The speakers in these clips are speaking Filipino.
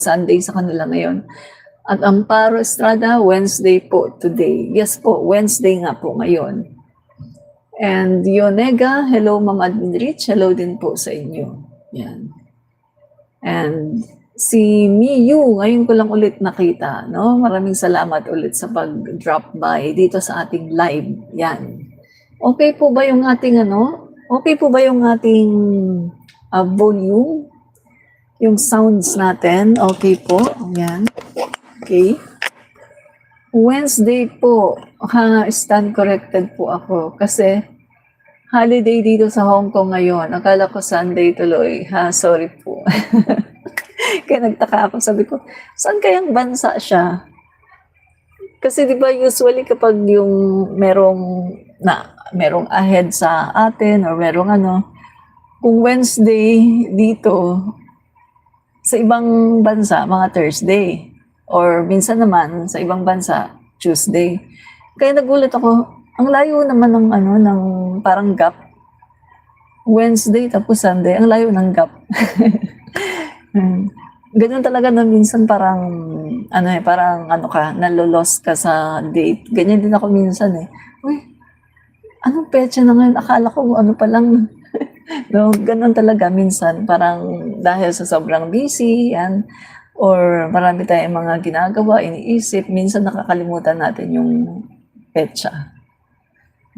Sunday sa kanila ngayon. At Amparo Estrada, Wednesday po today. Yes po, Wednesday nga po ngayon. And Yonega, hello Ma'am Admin Rich, hello din po sa inyo. Yan. And si Miyu, ngayon ko lang ulit nakita, no? Maraming salamat ulit sa pag-drop by dito sa ating live. Yan. Okay po ba yung ating Okay po ba yung ating volume? Yung sounds natin, okay po. Yan. Okay. Wednesday po, stand corrected po ako kasi holiday dito sa Hong Kong ngayon. Akala ko Sunday tuloy. Sorry po. Kaya nagtaka ako, sabi ko, saan kayang bansa siya? Kasi di ba usually kapag yung merong ahead sa atin or merong kung Wednesday dito, sa ibang bansa, mga Thursday. Or minsan naman, sa ibang bansa, Tuesday. Kaya nagulat ako, ang layo naman ng parang gap. Wednesday tapos Sunday, ang layo ng gap. Ganun talaga na minsan parang, nalolos ka sa date. Ganyan din ako minsan eh. Uy, anong petsa na ngayon? Akala ko pa lang. No, ganun talaga minsan, parang dahil sa sobrang busy, yan, or marami tayong mga ginagawa, iniisip, minsan nakakalimutan natin yung petsa.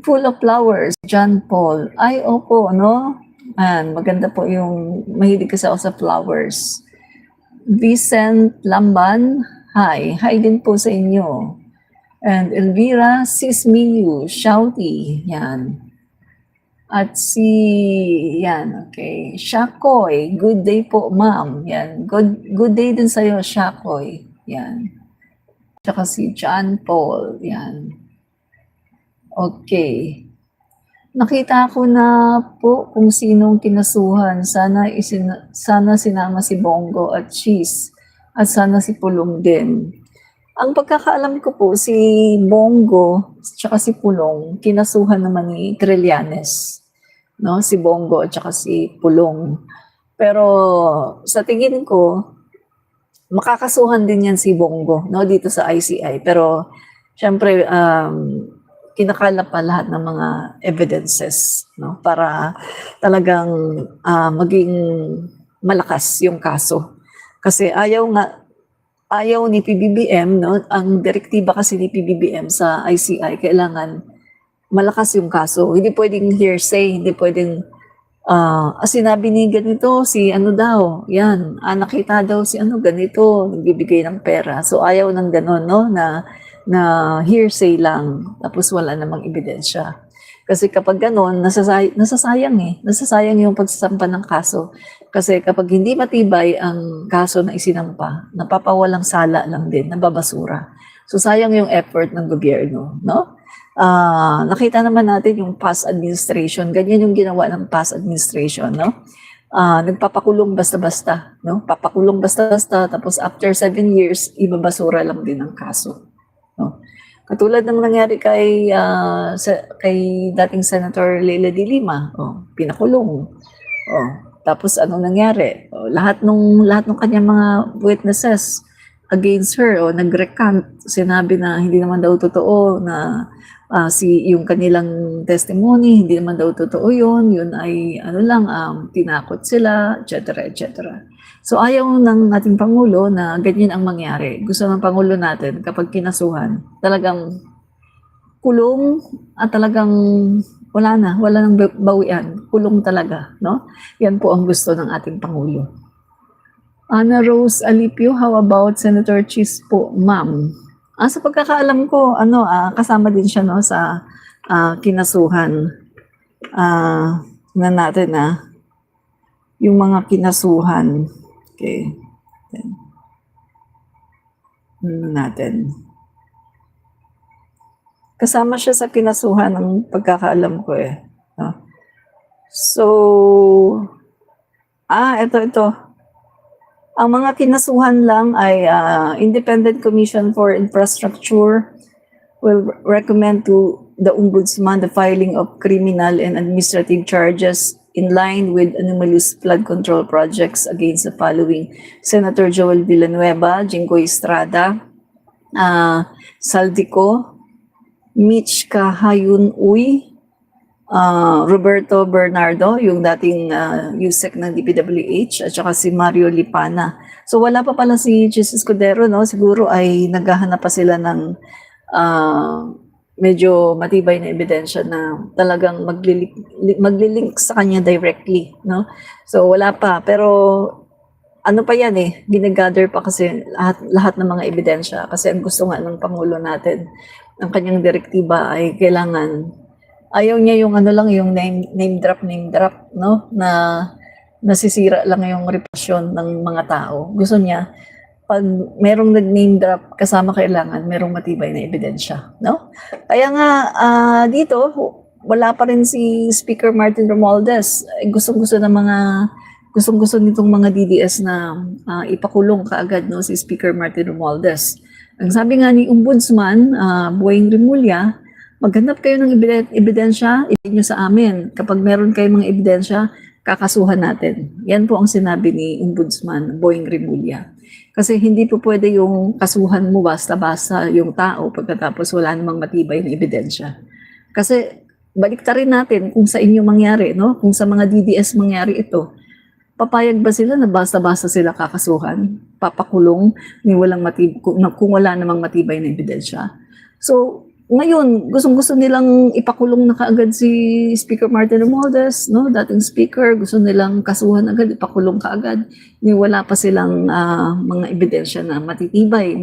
Full of flowers, John Paul. Ay, opo, no? Maganda po yung, mahilig kasi ako sa flowers. Vincent Lamban, hi. Hi din po sa inyo. And Elvira, sis Miyu, shouty, yan. At okay. Shakoy, good day po, ma'am. Yan, good day din sa'yo, Shakoy. Yan. Tsaka si John Paul, yan. Okay. Nakita ko na po kung sinong kinasuhan. Sana sinama si Bongo at Cheese. At sana si Pulong din. Ang pagkakaalam ko po, si Bongo at si Pulong, kinasuhan naman ni Trillanes. No, si Bongo at saka si Pulong. Pero sa tingin ko, makakasuhan din yan si Bongo, no, dito sa ICI. Pero syempre, kinakalap pa lahat ng mga evidences, no, para talagang maging malakas yung kaso. Kasi ayaw ni PBBM, no, ang direktiba kasi ni PBBM sa ICI, kailangan malakas yung kaso. Hindi pwedeng hearsay, hindi pwedeng sinabi ni ganito, si daw, yan, nakita daw si ganito, nagbibigay ng pera. So ayaw ng ganon, no, na hearsay lang, tapos wala namang ebidensya. Kasi kapag ganon, nasasayang yung pagsasampa ng kaso. Kasi kapag hindi matibay ang kaso na isinampa, napapawalang sala lang din, nababasura. So sayang yung effort ng gobyerno, no? Nakita naman natin yung past administration, ganyan yung ginawa ng past administration, no? Nagpapakulong basta-basta, no? Papakulong basta-basta, tapos after 7 years, ibabasura lang din ang kaso, no? Katulad ng nangyari kay dating Senator Leila de Lima, pinakulong. Tapos anong nangyari? Lahat nung kanyang mga witnesses against her, nag-recant, sinabi na hindi naman daw totoo na yung kanilang testimony, hindi naman daw totoo yun ay tinakot sila, etc. So ayaw ng ating Pangulo na ganyan ang mangyari. Gusto ng Pangulo natin kapag kinasuhan, talagang kulong at talagang wala nang bawian, kulong talaga, no? Yan po ang gusto ng ating Pangulo. Ana Rose Alipio, how about Senator Cheese po, ma'am? Sa pagkakaalam ko, kasama din siya, no, sa kinasuhan na natin, yung mga kinasuhan. Okay. Natin. Kasama siya sa kinasuhan ng pagkakaalam ko eh. No? So, ito. Ang mga kinasuhan lang ay Independent Commission for Infrastructure will recommend to the Ombudsman the filing of criminal and administrative charges in line with anomalous flood control projects against the following: Senator Joel Villanueva, Jinggoy Estrada, Saldico, Mitch Kahayun Uy, Roberto Bernardo, yung dating USEC ng DPWH, at saka si Mario Lipana. So wala pa pala si Jesus Escudero, no? Siguro ay naghahanap pa sila ng medyo matibay na ebidensya na talagang maglilink sa kanya directly, no? So wala pa, pero ano pa yan ginagather pa kasi lahat ng mga ebidensya, kasi ang gusto nga ng Pangulo natin, ang kanyang direktiba ay kailangan, ayaw niya yung yung name drop, no? Na nasisira lang yung reputasyon ng mga tao. Gusto niya, pag merong nag-name drop, kasama kailangan merong matibay na ebidensya, no? Kaya nga, dito, wala pa rin si Speaker Martin Romualdez. Gustong-gusto nitong mga DDS na ipakulong kaagad, no, si Speaker Martin Romualdez. Ang sabi nga ni Ombudsman, Boying Rimulya, maghanap kayo ng ebidensya, ibigay nyo sa amin. Kapag meron kayong mga ebidensya, kakasuhan natin. Yan po ang sinabi ni Ombudsman Boying Rimulya. Kasi hindi po pwede yung kasuhan mo basta-basta yung tao pagkatapos wala namang matibay na ebidensya. Kasi baliktarin natin kung sa inyo mangyari, no? Kung sa mga DDS mangyari ito, papayag ba sila na basta-basta sila kakasuhan, papakulong kung wala namang matibay na ebidensya? So, ngayon, gustong-gusto nilang ipakulong na kaagad si Speaker Martin Romualdez, no? Dating speaker, gusto nilang kasuhan agad, ipakulong kaagad. Wala pa silang mga ebidensya na matitibay,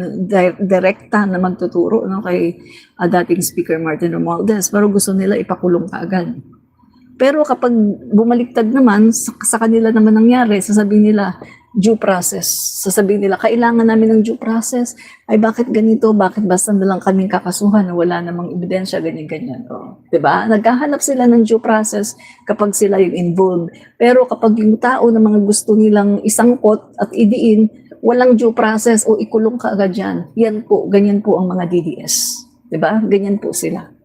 direkta na magtuturo, no, kay dating Speaker Martin Romualdez, pero gusto nila ipakulong kaagad. Pero kapag bumaliktad naman, sa kanila naman nangyari, sasabihin nila, due process. Sasabihin nila, kailangan namin ng due process. Ay, bakit ganito? Bakit basta na lang kaming kakasuhan na wala namang ebidensya, ganyan-ganyan. Diba? Naghahanap sila ng due process kapag sila yung involved. Pero kapag yung tao na mga gusto nilang isangkot at idiin, walang due process o ikulong ka agad yan. Yan po, ganyan po ang mga DDS. Diba? Ganyan po sila.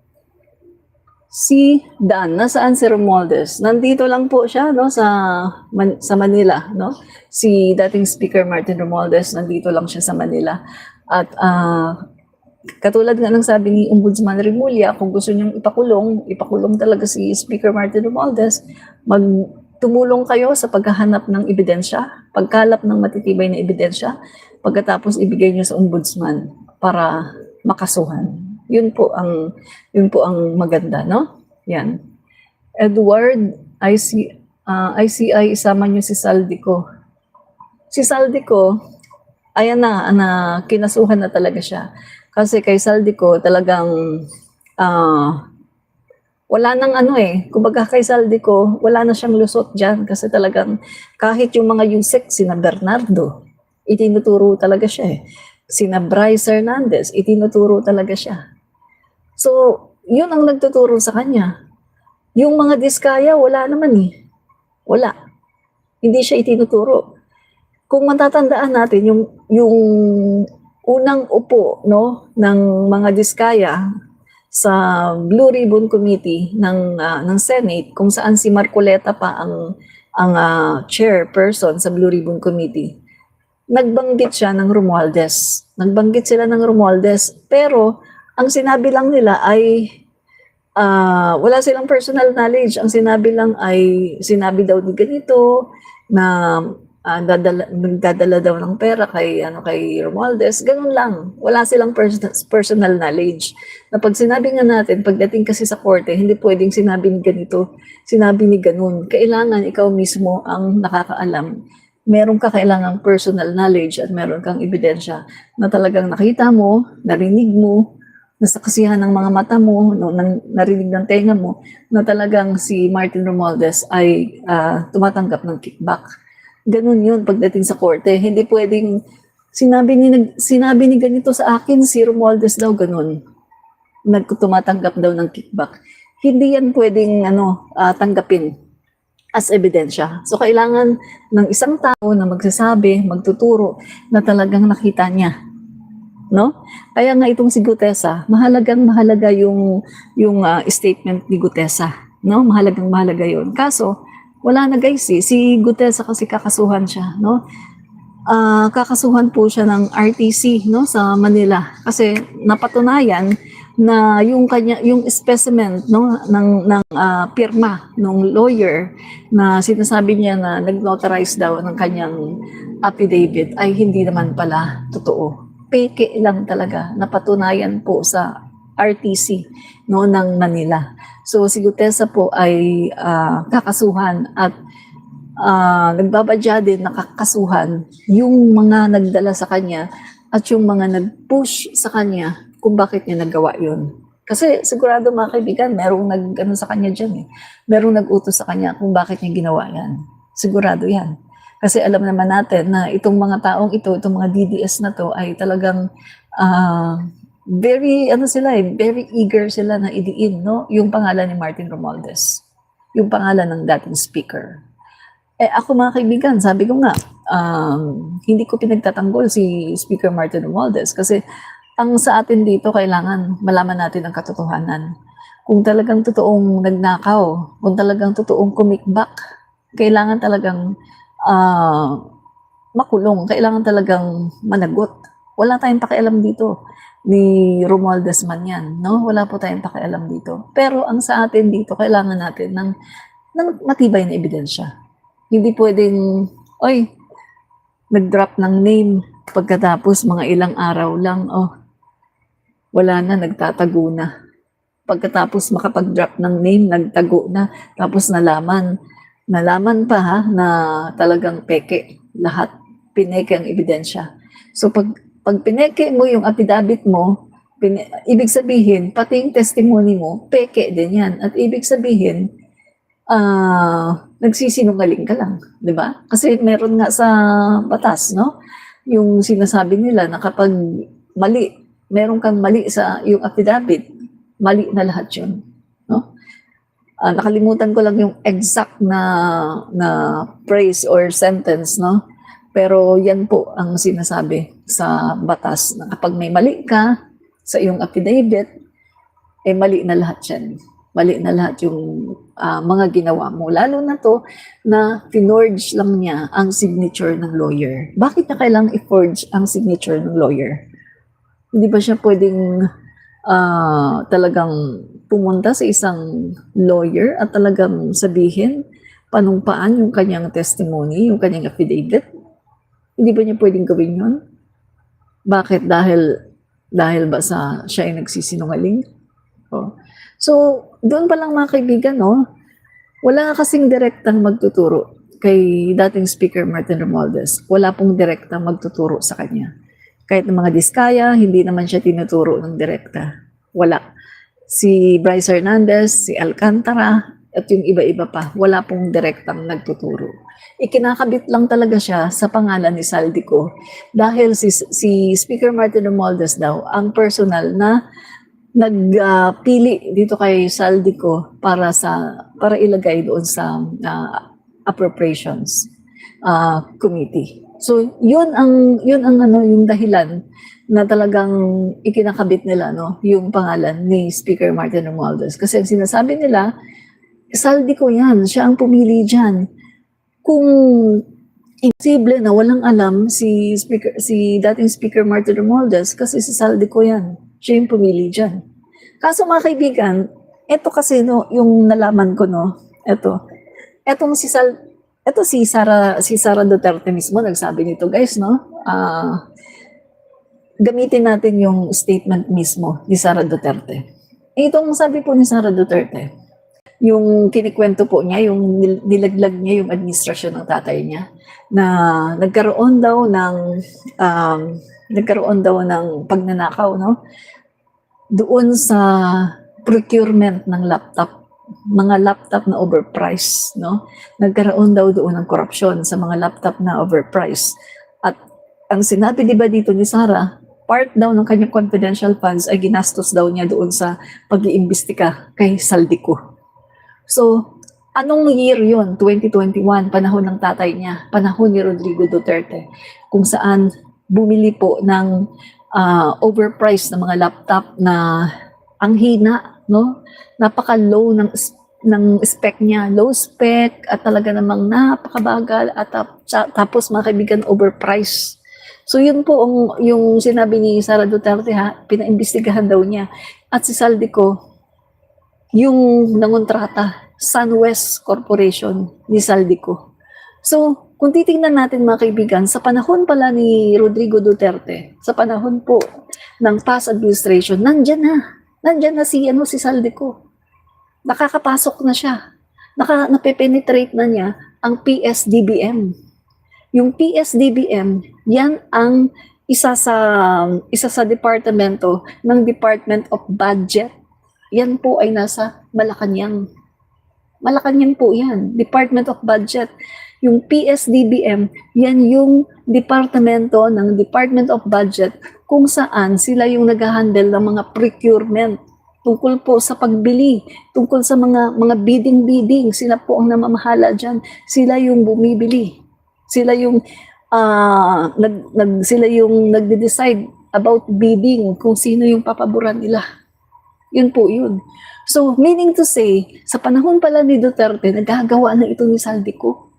Si Dan, nasaan si Romualdez? Nandito lang po siya, no, sa Manila, no? Si dating Speaker Martin Romualdez, nandito lang siya sa Manila. At katulad nga ng sabi ni Ombudsman Rimulya, kung gusto niyong ipakulong talaga si Speaker Martin Romualdez, tumulong kayo sa paghahanap ng ebidensya, pagkalap ng matitibay na ebidensya, pagkatapos ibigay niyo sa Ombudsman para makasuhan. Yun po ang maganda, no? Yan. Edward, ICI, isama niyo si Saldico. Si Saldico, ayan na, kinasuhan na talaga siya. Kasi kay Saldico, talagang, wala nang kumbaga kay Saldico, wala na siyang lusot dyan. Kasi talagang, kahit yung mga USEC, sina Bernardo, itinuturo talaga siya Sina Bryce Hernandez, itinuturo talaga siya. So, yun ang nagtuturo sa kanya. Yung mga diskaya, wala naman Wala. Hindi siya itinuturo. Kung matatandaan natin, yung unang upo, no, ng mga diskaya sa Blue Ribbon Committee ng Senate, kung saan si Marcoleta pa ang chairperson sa Blue Ribbon Committee, nagbanggit siya ng Romualdez. Nagbanggit sila ng Romualdez, pero ang sinabi lang nila ay wala silang personal knowledge. Ang sinabi lang ay sinabi daw ni ganito na nagdadala daw ng pera kay Romualdez. Ganun lang. Wala silang personal knowledge. Na pag sinabi nga natin, pagdating kasi sa korte, hindi pwedeng sinabi ni ganito, sinabi ni ganun. Kailangan ikaw mismo ang nakakaalam. Meron ka kailangang personal knowledge at meron kang ebidensya na talagang nakita mo, narinig mo, nasaksihan ng mga mata mo, no, narinig ng tenga mo, na talagang si Martin Romualdez ay tumatanggap ng kickback. Ganun yun pagdating sa korte. Hindi pwedeng sinabi ni ganito sa akin, si Romualdez daw ganun. Tumatanggap daw ng kickback. Hindi yan pwedeng tanggapin as ebidensya. So kailangan ng isang tao na magsasabi, magtuturo na talagang nakita niya. No? Kaya nga itong si Gutesa, mahalaga yung statement ni Gutesa, no? Mahalaga 'yun. Kaso Wala na guys eh. Si Gutesa kasi kakasuhan siya, no? Kakasuhan po siya ng RTC, no, sa Manila. Kasi napatunayan na yung specimen, no, ng pirma ng lawyer na sinasabi niya na nag-notarize daw ng kanyang affidavit ay hindi naman pala totoo. Peke lang talaga, napatunayan po sa RTC, no, ng Manila. So si Gutesa po ay kakasuhan at nagbabadya din, nakakasuhan yung mga nagdala sa kanya at yung mga nag-push sa kanya kung bakit niya nagawa yun. Kasi sigurado mga kaibigan, merong nag-ano sa kanya dyan eh. Merong nag-utos sa kanya kung bakit niya ginawa yan. Sigurado yan. Kasi alam naman natin na itong mga taong ito, itong mga DDS na to ay talagang very, ano sila eh, very eager sila na idiin, no? Yung pangalan ni Martin Romualdez. Yung pangalan ng dating speaker. Ako mga kaibigan, sabi ko nga, hindi ko pinagtatanggol si Speaker Martin Romualdez kasi ang sa atin dito kailangan malaman natin ang katotohanan. Kung talagang totoong nagnakaw, kung talagang totoong kumikbak, kailangan talagang makulong, kailangan talagang managot. Wala tayong pakialam dito ni Romualdez man yan, no? Wala po tayong pakialam dito. Pero ang sa atin dito, kailangan natin ng matibay na ebidensya. Hindi pwedeng, oy, nag-drop ng name pagkatapos mga ilang araw lang, wala na, nagtatago na. Pagkatapos makapag-drop ng name, nagtago na. Tapos nalaman pa ha, na talagang peke lahat. Pineke ang ebidensya. So pag pineke mo yung affidavit mo, ibig sabihin, pati yung testimony mo, peke din yan. At ibig sabihin, nagsisinungaling ka lang, di ba? Kasi meron nga sa batas, no? Yung sinasabi nila na kapag meron kang mali sa yung affidavit, mali na lahat yun, no? Nakalimutan ko lang yung exact na phrase or sentence, no? Pero yan po ang sinasabi sa batas na kapag may mali ka sa iyong affidavit, mali na lahat yan. Mali na lahat yung mga ginawa mo. Lalo na to na finorge lang niya ang signature ng lawyer. Bakit niya kailangang i-forge ang signature ng lawyer? Hindi ba siya pwedeng talagang pumunta sa isang lawyer at talagang sabihin, panumpaan yung kanyang testimony, yung kanyang affidavit? Hindi ba niya pwedeng gawin yun? Bakit? Dahil ba siya ay nagsisinungaling? So, doon pa lang mga kaibigan, no? Wala kasing direktang magtuturo kay dating Speaker Martin Romualdez. Wala pong direktang magtuturo sa kanya. Kahit ng mga diskaya, hindi naman siya tinuturo ng direkta. Wala. Si Bryce Hernandez, si Alcantara, at yung iba-iba pa, wala pong direktang nagtuturo. Ikinakabit lang talaga siya sa pangalan ni Saldico dahil si Speaker Martin Romualdez daw ang personal na nagpili dito kay Saldico para ilagay doon sa appropriations committee. So yun ang yung dahilan na talagang ikinakabit nila, no, yung pangalan ni Speaker Martin Romualdez kasi ang sinasabi nila, Saldico yan, siya ang pumili diyan. Kung imposible na walang alam si dating Speaker Martin Romualdez kasi si Saldico yan. Siya yung pumili dyan. Kaso mga kaibigan, ito kasi no, yung nalaman ko no, etong si Sara Duterte mismo nagsabi nito guys no. Gamitin natin yung statement mismo ni Sara Duterte. Itong sabi po ni Sara Duterte, yung kinikwento po niya, yung nilaglag niya yung administrasyon ng tatay niya na nagkaroon daw ng pagnanakaw no doon sa procurement ng mga laptop na overpriced, no? Nagkaroon daw doon ng korupsyon sa mga laptop na overpriced. At ang sinabi diba dito ni Sara, part daw ng kanyang confidential funds ay ginastos daw niya doon sa pag-iimbestiga kay Saldico. So, anong year yun? 2021, panahon ng tatay niya, panahon ni Rodrigo Duterte, kung saan bumili po ng overpriced na mga laptop na ang hina, no? Napaka-low ng spec niya, low spec at talaga namang napakabagal at tapos mga kaibigan overpriced. So yun po yung sinabi ni Sara Duterte ha, pinaimbestigahan daw niya. At si Saldico, yung nangontrata, SunWest Corporation ni Saldico. So, kung titingnan natin mga kaibigan, sa panahon pala ni Rodrigo Duterte, sa panahon po ng past administration, nandyan na si Saldico. Nakakapasok na siya. Napepenetrate na niya ang PSDBM. Yung PSDBM, yan ang isa sa departamento ng Department of Budget. Yan po ay nasa Malacanang. Malacanang po yan, Department of Budget. Yung PSDBM, yan yung departamento ng Department of Budget kung saan sila yung nag-handle ng mga procurement tungkol po sa pagbili, tungkol sa mga bidding, sila po ang namamahala dyan. Sila yung bumibili. Sila yung sila yung nagde-decide about bidding, kung sino yung papaboran nila. Yun po yun. So, meaning to say, sa panahon pala ni Duterte, nagagawa na ito ni Saldico.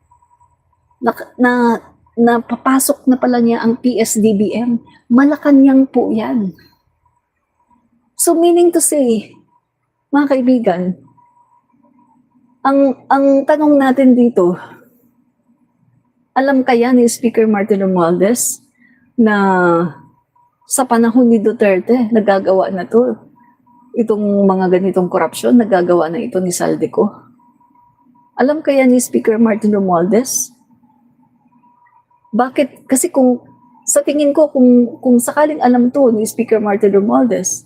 Napapasok na pala niya ang PSDBM. Malacanang po yan. So, meaning to say, mga kaibigan, ang tanong natin dito, alam kaya ni Speaker Martin Romualdez na sa panahon ni Duterte, nagagawa na to, itong mga ganitong korupsyon, nagagawa na ito ni Saldico? Alam kaya ni Speaker Martin Romualdez? Bakit? Kasi kung, sa tingin ko, kung sakaling alam to ni Speaker Martin Romualdez,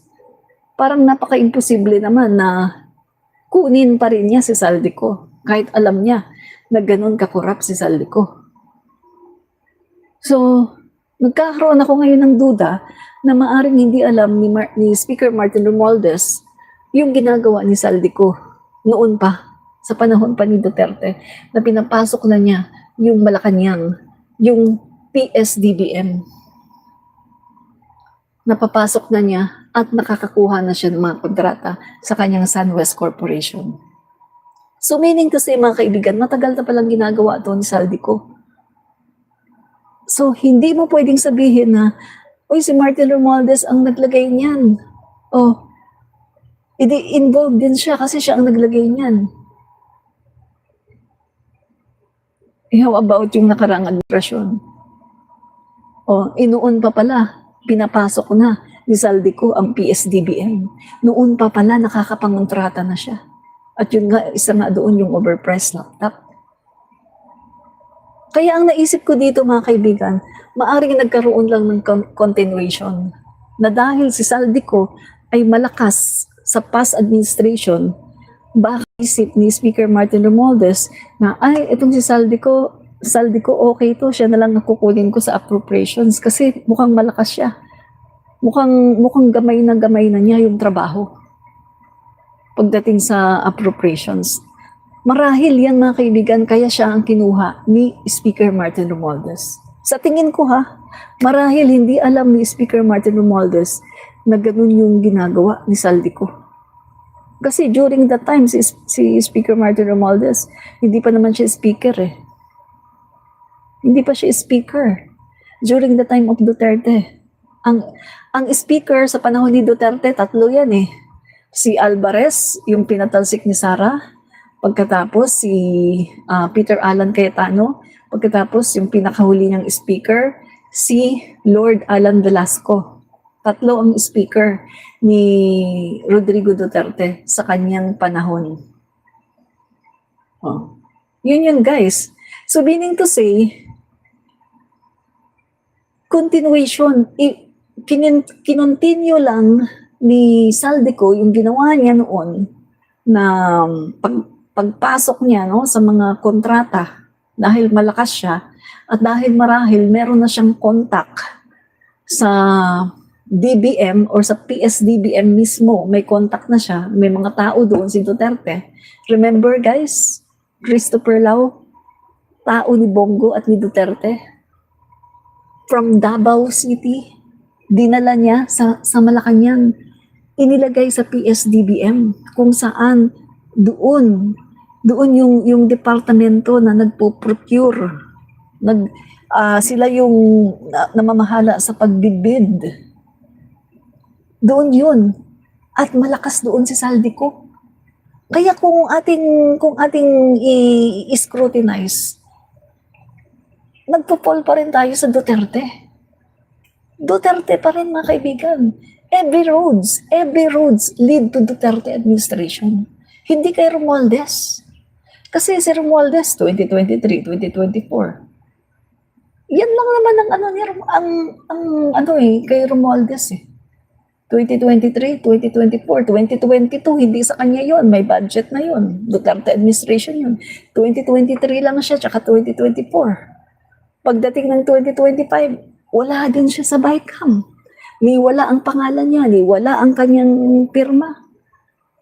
parang napaka-imposible naman na kunin pa rin niya si Saldico kahit alam niya na ganun kakurap si Saldico. So, nagkakaroon ako ngayon ng duda na maaring hindi alam ni Speaker Martin Romualdez yung ginagawa ni Saldico noon pa, sa panahon pa ni Duterte, na pinapasok na niya yung Malacanang, yung PSDBM. Napapasok na niya at nakakakuha na siya ng mga kontrata sa kanyang SunWest Corporation. So meaning to say, mga kaibigan, matagal na palang ginagawa ito ni Saldico. So hindi mo pwedeng sabihin na, uy, si Martin Romualdez ang naglagay niyan. Oh, involved din siya kasi siya ang naglagay niyan. How about yung nakaraang administrasyon? Oh, inuun pa pala, pinapasok na ni Saldico ang PSDBM. Noon pa pala nakakapangontrata na siya. At yun nga, isa nga doon yung overpriced laptop. Kaya ang naisip ko dito mga kaibigan, maaring nagkaroon lang ng continuation na dahil si Saldico ay malakas sa past administration, baka isip ni Speaker Martin Romualdez na ay, itong si Saldico okay to, siya na lang nakukunin ko sa appropriations kasi mukhang malakas siya. Mukhang gamay na niya yung trabaho pagdating sa appropriations. Marahil yan mga kaibigan, kaya siya ang kinuha ni Speaker Martin Romualdez. Sa tingin ko marahil hindi alam ni Speaker Martin Romualdez na ganun yung ginagawa ni Saldico. Kasi during that time, si Speaker Martin Romualdez, hindi pa naman siya speaker Hindi pa siya speaker during the time of Duterte. Ang speaker sa panahon ni Duterte, tatlo yan Si Alvarez, yung pinatalsik ni Sara. Pagkatapos si Peter Alan Cayetano. Pagkatapos yung pinakahuli niyang speaker, si Lord Alan Velasco. Tatlo ang speaker ni Rodrigo Duterte sa kanyang panahon. Oh. Yun guys. So meaning to say, continuation, kinontinue lang ni Saldico yung ginawa niya noon na pagpasok niya sa mga kontrata dahil malakas siya at dahil marahil meron na siyang contact sa DBM or sa PSDBM mismo, may contact na siya, may mga tao doon si Duterte. Remember guys, Christopher Lau, tao ni Bongo at ni Duterte, from Davao City, dinala niya sa Malacanang, inilagay sa PSDBM kung saan Doon, yung departamento na nagpo-procure, sila yung namamahala sa pagbibid. Doon yun. At malakas doon si Saldico. Kaya kung ating i-scrutinize, nagpo-fall pa rin tayo sa Duterte. Duterte pa rin, mga kaibigan. Every roads lead to Duterte administration. Hindi kay Romualdez. Kasi si Romualdez, 2023, 2024. Yan lang naman kay Romualdez eh. 2023, 2024, 2022, hindi sa kanya yon, may budget na yon, Duterte administration yun. 2023 lang siya, tsaka 2024. Pagdating ng 2025, wala din siya sa BICAM. Ni wala ang pangalan niya, ni wala ang kanyang pirma.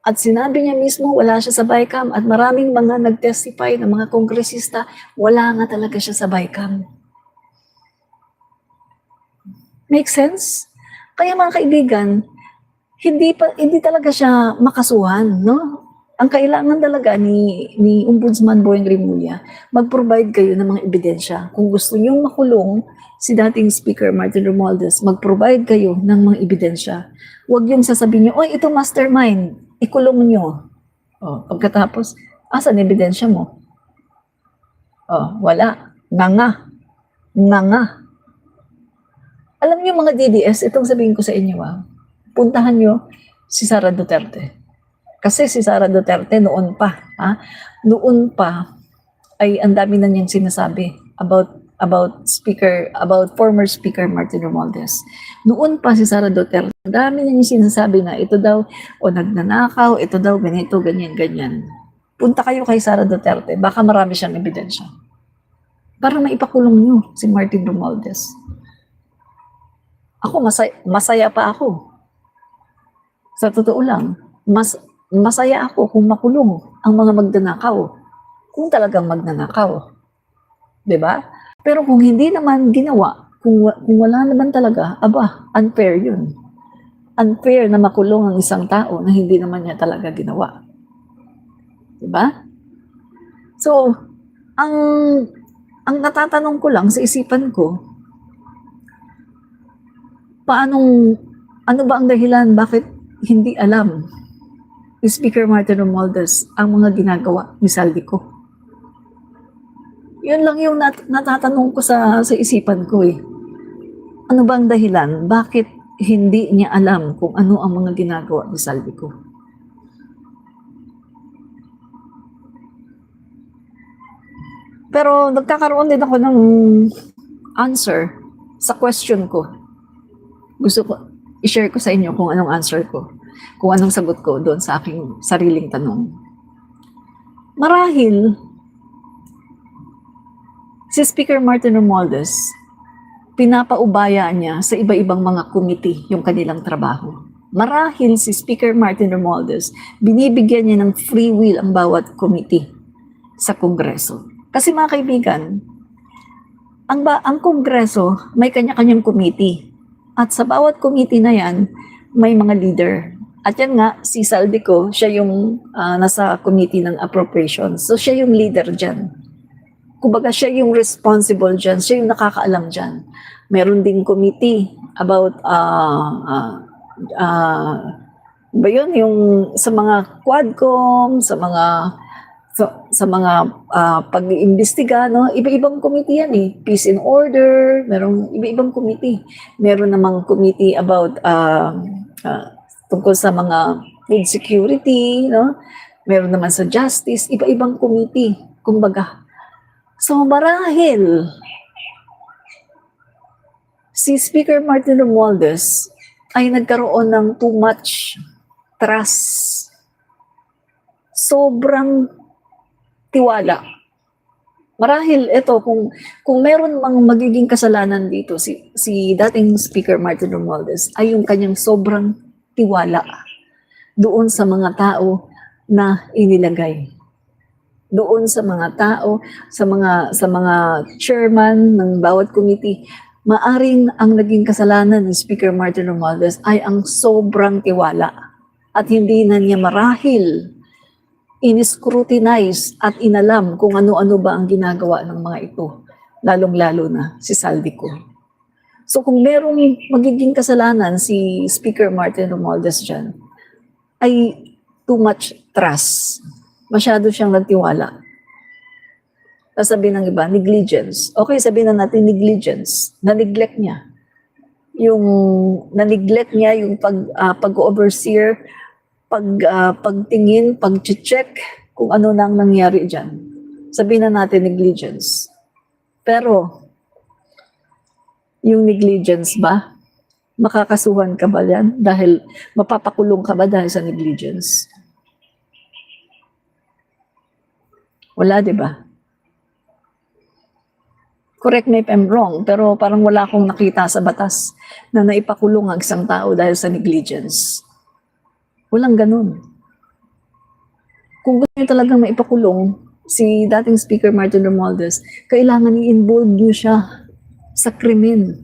At sinabi niya mismo, wala siya sa BICAM, at maraming mga nag-testify ng mga kongresista, wala nga talaga siya sa BICAM. Make sense? Kaya mga kaibigan, hindi talaga siya makasuhan, no? Ang kailangan talaga ni Ombudsman Boyeng Rimulya, mag-provide kayo ng mga ebidensya. Kung gusto niyong makulong si dating Speaker Martin Romualdez, mag-provide kayo ng mga ebidensya. Huwag yung sasabihin niyo, oy, ito mastermind, ikulong niyo. Pagkatapos, asan ebidensya mo? Wala. Nga. Alam niyo mga DDS, itong sabihin ko sa inyo, puntahan niyo si Sara Duterte. Kasi si Sara Duterte noon pa ay ang dami na niyang sinasabi about former Speaker Martin Romualdez. Noon pa si Sara Duterte, ang dami na niyang sinasabi na ito daw nagnanakaw, ito daw ganito, ganyan. Punta kayo kay Sara Duterte, baka marami siyang ebidensya. Para maipakulong niyo si Martin Romualdez. Ako, masaya pa ako. Sa totoo lang, masaya ako kung makulong ang mga magnanakaw. Kung talagang magnanakaw. Diba? Pero kung hindi naman ginawa, kung wala naman talaga, unfair yun. Unfair na makulong ang isang tao na hindi naman niya talaga ginawa. Diba? So, ang natatanong ko lang sa isipan ko, ano ba ang dahilan bakit hindi alam ni Speaker Martin Romualdez ang mga ginagawa ni Saldico? Yun lang yung natatanong ko sa isipan ko eh. Ano ba ang dahilan bakit hindi niya alam kung ano ang mga ginagawa ni Saldico? Pero nagkakaroon din ako ng answer sa question ko. Gusto ko i-share ko sa inyo kung anong answer ko, kung anong sagot ko doon sa aking sariling tanong. Marahil, si Speaker Martin Romualdez, pinapaubaya niya sa iba-ibang mga committee yung kanilang trabaho. Marahil si Speaker Martin Romualdez, binibigyan niya ng free will ang bawat committee sa Kongreso. Kasi mga kaibigan, ang Kongreso may kanya-kanyang committee. At sa bawat committee na yan, may mga leader. At yan nga, si Saldico, siya yung nasa committee ng appropriations. So siya yung leader dyan. Kumbaga siya yung responsible dyan, siya yung nakakaalam dyan. Meron ding committee about, yung sa mga Quadcom, sa mga pag-iimbestiga, no? Iba-ibang committee yan eh. Peace and Order, merong iba-ibang committee. Meron namang committee about tungkol sa mga food security, no? Meron naman sa justice, iba-ibang committee, kumbaga. So marahil si Speaker Martin Romualdez ay nagkaroon ng too much trust. Sobrang tiwala. Marahil ito, kung meron mang magiging kasalanan dito, si dating Speaker Martin Romualdez ay yung kanyang sobrang tiwala doon sa mga tao na inilagay. Doon sa mga tao, sa mga chairman ng bawat committee, maaring ang naging kasalanan ni Speaker Martin Romualdez ay ang sobrang tiwala at hindi na niya marahil in-scrutinize at inalam kung ano-ano ba ang ginagawa ng mga ito, lalong-lalo na si Saldico. So kung merong magiging kasalanan si Speaker Martin Romualdez dyan, ay too much trust. Masyado siyang nagtiwala. Sasabihin ng iba, negligence. Okay, sabihin na natin negligence. Na-neglect niya. Yung na-neglect niya yung pag-overseer, pagtingin, pag-check kung ano nang nangyari dyan. Sabihin na natin negligence. Pero, yung negligence ba, makakasuhan ka ba yan? Dahil mapapakulong ka ba dahil sa negligence? Wala, di ba? Correct me if I'm wrong, pero parang wala akong nakita sa batas na naipakulong ang isang tao dahil sa negligence. Walang ganun. Kung gusto niyo talagang maipakulong si dating Speaker Martin Romualdez, kailangan i-involve niyo siya sa krimen.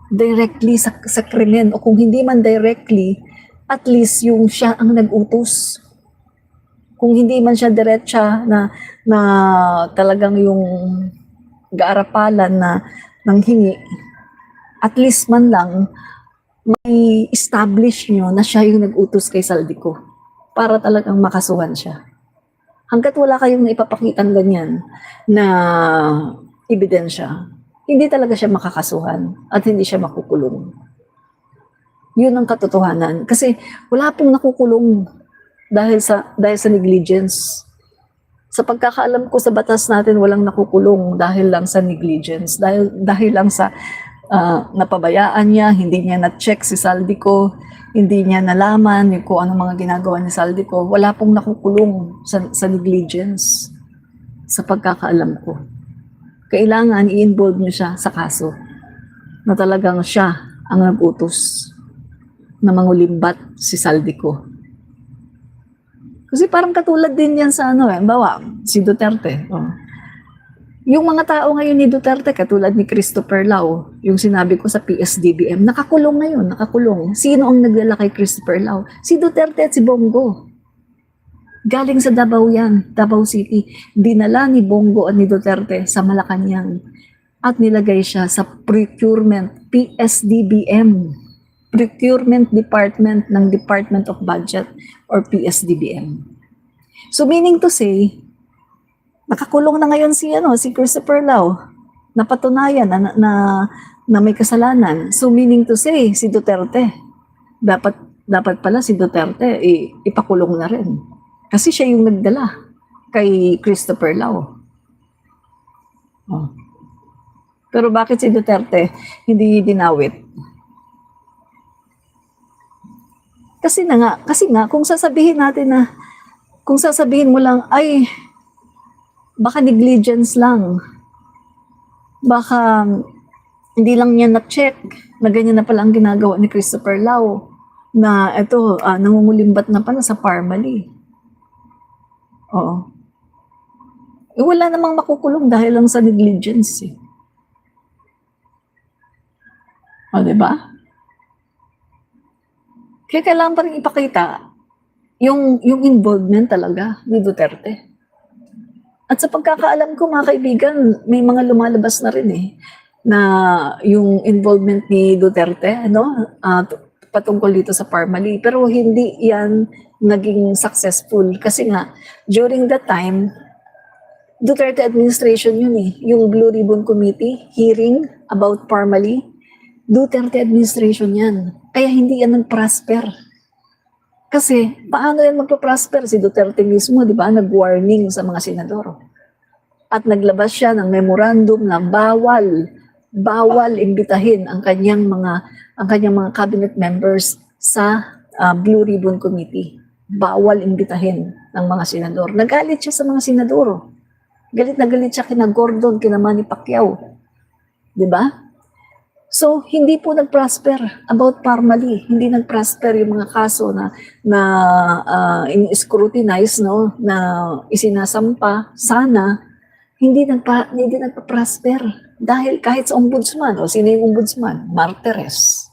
Directly sa krimen. O kung hindi man directly, at least yung siya ang nag-utos. Kung hindi man siya diretsa na talagang yung gaarapalan na ng hingi, at least man lang may establish nyo na siya yung nag-utos kay Saldico para talagang makasuhan siya. Hanggat wala kayong naipapakitang ganyan na ebidensya, hindi talaga siya makakasuhan at hindi siya makukulong. Yun ang katotohanan. Kasi wala pong nakukulong dahil sa negligence. Sa pagkakaalam ko sa batas natin, walang nakukulong dahil lang sa negligence. Dahil lang sa napabayaan niya, hindi niya na-check si Saldico, hindi niya nalaman kung anong mga ginagawa ni Saldico. Wala pong nakukulong sa negligence. Sa pagkakaalam ko. Kailangan i-involve niyo siya sa kaso na talagang siya ang nag-utos na mangulimbat si Saldico. Kasi parang katulad din yan sa bawa, si Duterte. Oh. Yung mga tao ngayon ni Duterte, katulad ni Christopher Lau, yung sinabi ko sa PSDBM, nakakulong ngayon, nakakulong. Sino ang nagdala kay Christopher Lau? Si Duterte at si Bongo. Galing sa Davao yan, Davao City. Dinala ni Bongo at ni Duterte sa Malacanang at nilagay siya sa procurement, PSDBM. Procurement Department ng Department of Budget or PSDBM. So meaning to say, nakakulong na ngayon si Christopher Lau, napatunayan na may kasalanan. So meaning to say, si Duterte, dapat pala si Duterte ipakulong na rin. Kasi siya yung nagdala kay Christopher Lau. Oh. Pero bakit si Duterte hindi dinawit? Kasi nga, kung sasabihin mo lang, ay, baka negligence lang. Baka hindi lang niya na-check na ganyan na pala ang ginagawa ni Christopher Lau na ito, nangungulimbat na pala sa Parmali. Oo. Wala namang makukulong dahil lang sa negligence. O, diba? Kaya kailangan pa rin ipakita yung involvement talaga ni Duterte. At sa pagkakaalam ko, mga kaibigan, may mga lumalabas na rin na yung involvement ni Duterte, patungkol dito sa Parmali. Pero hindi yan naging successful. Kasi nga, during that time, Duterte administration yun yung Blue Ribbon Committee hearing about Parmali, Duterte administration yan. Kaya hindi yan nag-prosper. Kasi, paano yan magpa-prosper? Si Duterte mismo, di ba, nag-warning sa mga senador. At naglabas siya ng memorandum na bawal imbitahin ang kanyang mga cabinet members sa Blue Ribbon Committee. Bawal imbitahin ng mga senador. Nagalit siya sa mga senador. Galit na galit siya kina Gordon, kina Manny Pacquiao. Di ba? So, hindi po nag-prosper about Parmali. Hindi nag-prosper yung mga kaso na in-scrutinize, na isinasampa. Sana, hindi nagpa-prosper. Dahil kahit sa ombudsman, sino yung ombudsman? Martires.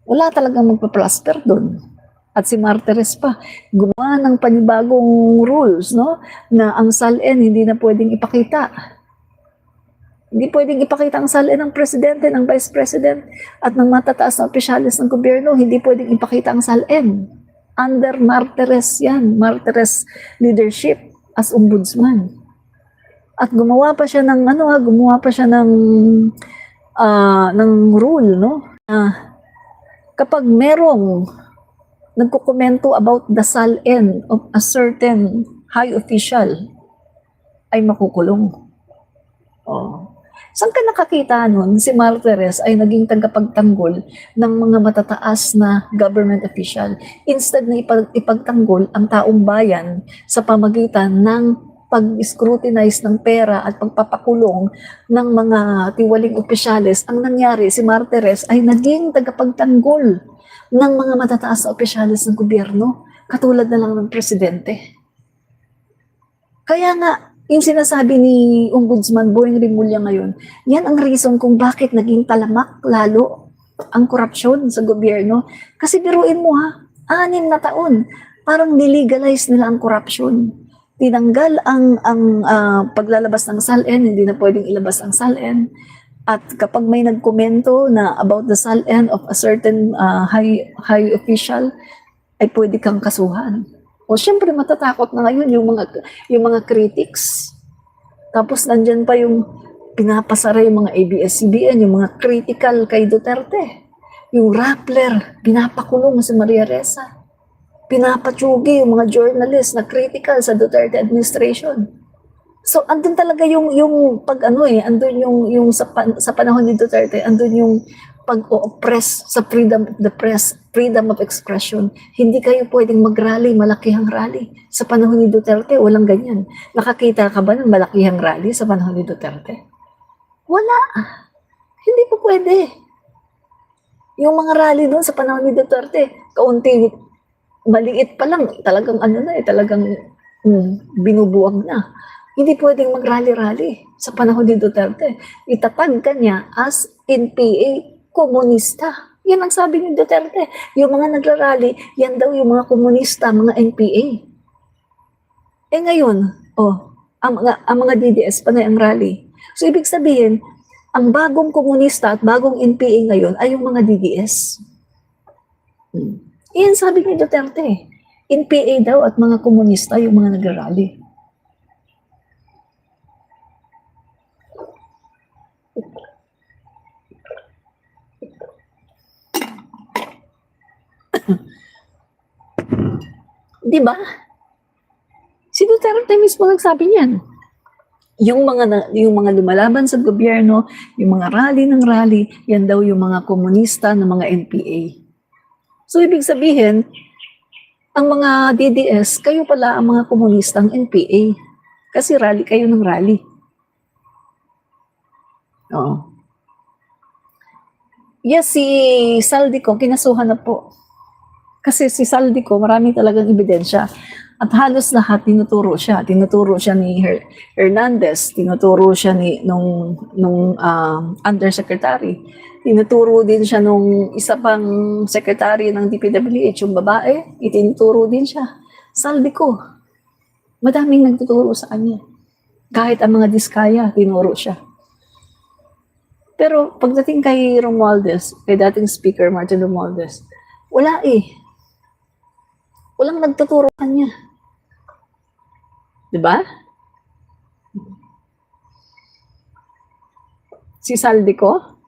Wala talagang magpa-prosper doon. At si Martires pa, gumawa ng panibagong rules, no? Na ang SALN hindi na pwedeng ipakita. Hindi pwedeng ipakita ang SALN ng presidente, ng vice president, at ng matataas na opisyalis ng gobyerno. Hindi pwedeng ipakita ang SALN. Under Martires yan, Martires leadership as ombudsman. At gumawa pa siya ng rule, no? Kapag merong nagkukomento about the SALN of a certain high official, ay makukulong. Oh. Saan ka nakakita nun? Si Martires ay naging tagapagtanggol ng mga matataas na government official. Instead na ipagtanggol ang taong bayan sa pamagitan ng pag-scrutinize ng pera at pagpapakulong ng mga tiwaling opisyales, ang nangyari, si Martires ay naging tagapagtanggol ng mga matataas na opisyalis ng gobyerno, katulad na lang ng presidente. Kaya nga, yung sinasabi ni Ombudsman Boying Rimulya ngayon, yan ang reason kung bakit naging talamak lalo ang korupsyon sa gobyerno. Kasi biruin mo ha, 6 na taon, parang nilegalize nila ang korupsyon. Tinanggal ang paglalabas ng SALN, hindi na pwedeng ilabas ang SALN. At kapag may nagkomento na about the SALN of a certain high official, ay pwede kang kasuhan. O syempre matatakot na ngayon yung mga critics. Tapos nandyan pa yung pinapasara yung mga ABS-CBN, yung mga critical kay Duterte. Yung Rappler, pinapakulong si Maria Ressa. Pinapatsugi yung mga journalist na critical sa Duterte administration. So andun talaga yung andun yung sa panahon ni Duterte, andun yung pag-o-oppress sa freedom of the press, freedom of expression. Hindi kayo pwedeng mag-rally, malakihang rally. Sa panahon ni Duterte, walang ganyan. Nakakita ka ba ng malakihang rally sa panahon ni Duterte? Wala. Hindi po pwede. Yung mga rally doon sa panahon ni Duterte, kaunti, maliit pa lang, talagang talagang binubuwag na. Hindi pwedeng mag-rally-rally sa panahon ni Duterte. Itatag ka niya as NPA komunista. Yan ang sabi ni Duterte. Yung mga nagrarally, yan daw yung mga komunista, mga NPA. Eh ngayon, ang mga DDS, panay ang rally. So ibig sabihin, ang bagong komunista at bagong NPA ngayon ay yung mga DDS. Yan sabi ni Duterte. NPA daw at mga komunista yung mga nagrarally. Di ba? Si Duterte mismo nagsabi niyan. Yung mga lumalaban sa gobyerno, yung mga rally ng rally, yan daw yung mga komunista ng mga NPA. So ibig sabihin, ang mga DDS, kayo pala ang mga komunistang NPA. Kasi rally kayo ng rally. Oo. Yes, si Saldico, kinasuhan na po. Kasi si Saldico, marami talagang ebidensya. At halos lahat tinuturo siya. Tinuturo siya ni Hernandez, tinuturo siya nung undersecretary. Tinuturo din siya nung isa pang secretary ng DPWH, yung babae, itinuturo din siya. Saldico, madaming nagtuturo sa kanya. Kahit ang mga diskaya, tinuro siya. Pero pagdating kay Romualdez, kay dating Speaker Martin Romualdez, wala eh. Walang nagtuturo kanya. Diba? Si Saldico,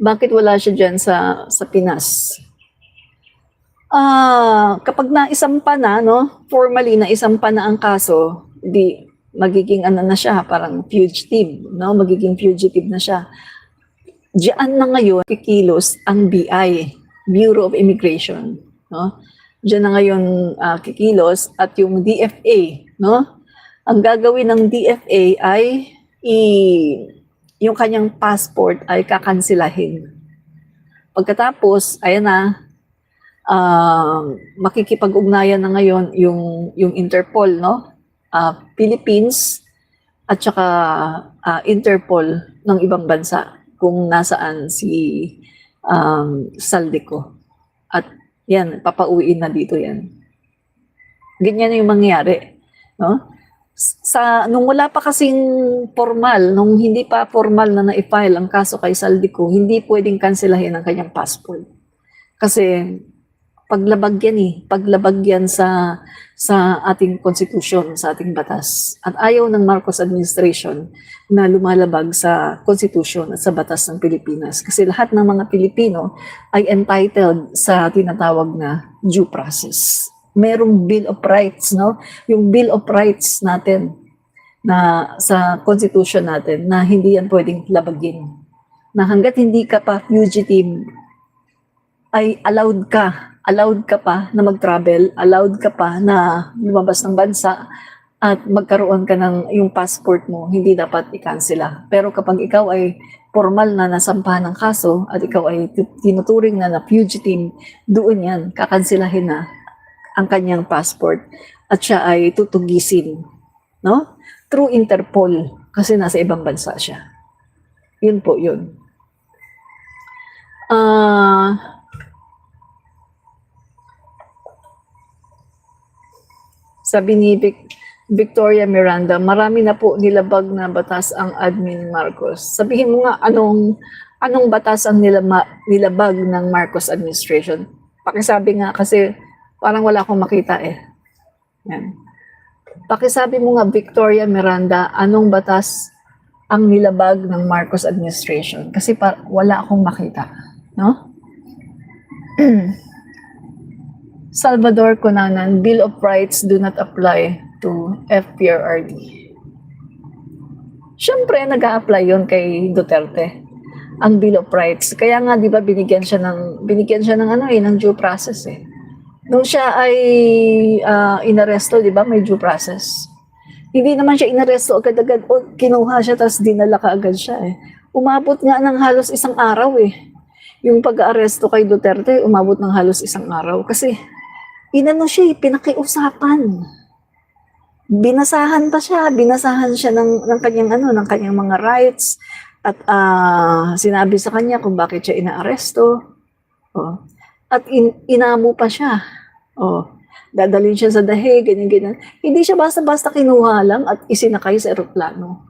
bakit wala siya dyan sa Pinas? Kapag naisampa na, no, formally naisampa na ang kaso, di magiging na siya, parang fugitive, no? Magiging fugitive na siya. Diyan na ngayon kikilos ang BI, Bureau of Immigration, no? Diyan na ngayon kikilos at yung DFA, no? Ang gagawin ng DFA ay yung kanyang passport ay kakansilahin. Pagkatapos, ayan na, makikipag-ugnayan na ngayon yung Interpol, no? Philippines at saka Interpol ng ibang bansa kung nasaan si Saldico. At Yan, papauwiin na dito yan. Ganyan yung mangyayari. No? Nung wala pa kasing formal, nung hindi pa formal na na-file ang kaso kay Saldico, hindi pwedeng kanselahin ang kanyang passport. Kasi paglabag yan sa ating konstitusyon, sa ating batas. At ayaw ng Marcos administration na lumalabag sa konstitusyon at sa batas ng Pilipinas. Kasi lahat ng mga Pilipino ay entitled sa tinatawag na due process. Merong Bill of Rights, no? Yung Bill of Rights natin na sa constitution natin na hindi yan pwedeng labagin. Na hanggat hindi ka pa fugitive, ay allowed ka pa na mag-travel, allowed ka pa na lumabas ng bansa at magkaroon ka ng yung passport mo, hindi dapat i-cancela. Pero kapag ikaw ay formal na nasampahan ng kaso at ikaw ay tinuturing na fugitive, doon yan, kakansilahin na ang kanyang passport at siya ay tutugisin, no? Through Interpol kasi nasa ibang bansa siya. Yun po yun. Sabi ni Victoria Miranda, marami na po nilabag na batas ang admin Marcos. Sabihin mo nga anong batas ang nilabag ng Marcos administration? Pakisabi nga kasi parang wala akong makita eh. Yan. Pakisabi mo nga Victoria Miranda, anong batas ang nilabag ng Marcos administration? Kasi wala akong makita, no? Salvador Conanan, Bill of Rights do not apply to FPRRD. Siyempre, nag-a-apply yun kay Duterte, ang Bill of Rights. Kaya nga, di ba, binigyan siya ng due process eh. Nung siya ay inaresto, di ba, may due process. Hindi naman siya inaresto agad-agad, o kinuha siya, tapos dinala ka agad siya eh. Umabot nga ng halos isang araw eh. Yung pag-aaresto kay Duterte, umabot ng halos isang araw. Kasi, pinakiusapan. Binasahan siya ng kanyang mga rights at sinabi sa kanya kung bakit siya inaaresto. Oh. At inamo pa siya. Oh. Dadalhin siya sa dahe, ganyan. Hindi siya basta-basta kinuha lang at isinakay sa eroplano.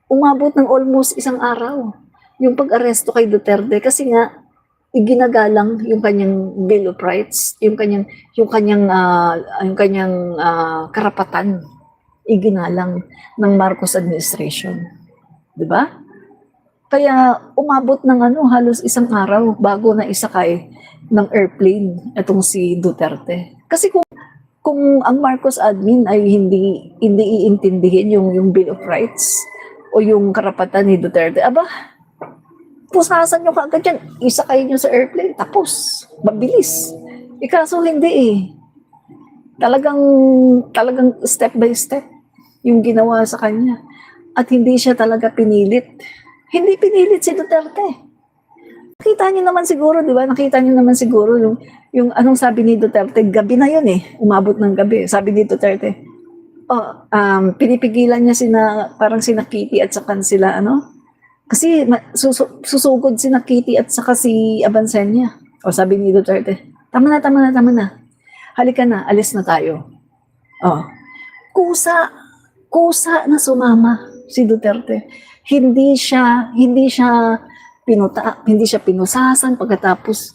Umabot ng almost isang araw yung pag-aresto kay Duterte kasi nga iginagalang yung kanyang Bill of Rights, yung kanyang karapatan iginalang ng Marcos administration. 'Di ba? Kaya umabot ng halos isang araw bago na isakay ng airplane itong si Duterte. Kasi kung ang Marcos admin ay hindi iintindihin yung Bill of Rights o yung karapatan ni Duterte, pusasan nyo kaagad yan, isakay nyo sa airplane, tapos, mabilis. Kaso hindi eh. Talagang step by step yung ginawa sa kanya. At hindi siya talaga pinilit. Hindi pinilit si Duterte. Nakita nyo naman siguro, di ba? Nakita nyo naman siguro yung anong sabi ni Duterte, gabi na yun eh. Umabot ng gabi. Sabi ni Duterte, pinipigilan niya parang sina Kitty at saka sila, kasi susugod si Kitty at saka si Abansenya. O sabi ni Duterte, tama na. Halika na, alis na tayo. Kusa na sumama si Duterte. Hindi siya pinusasan pagkatapos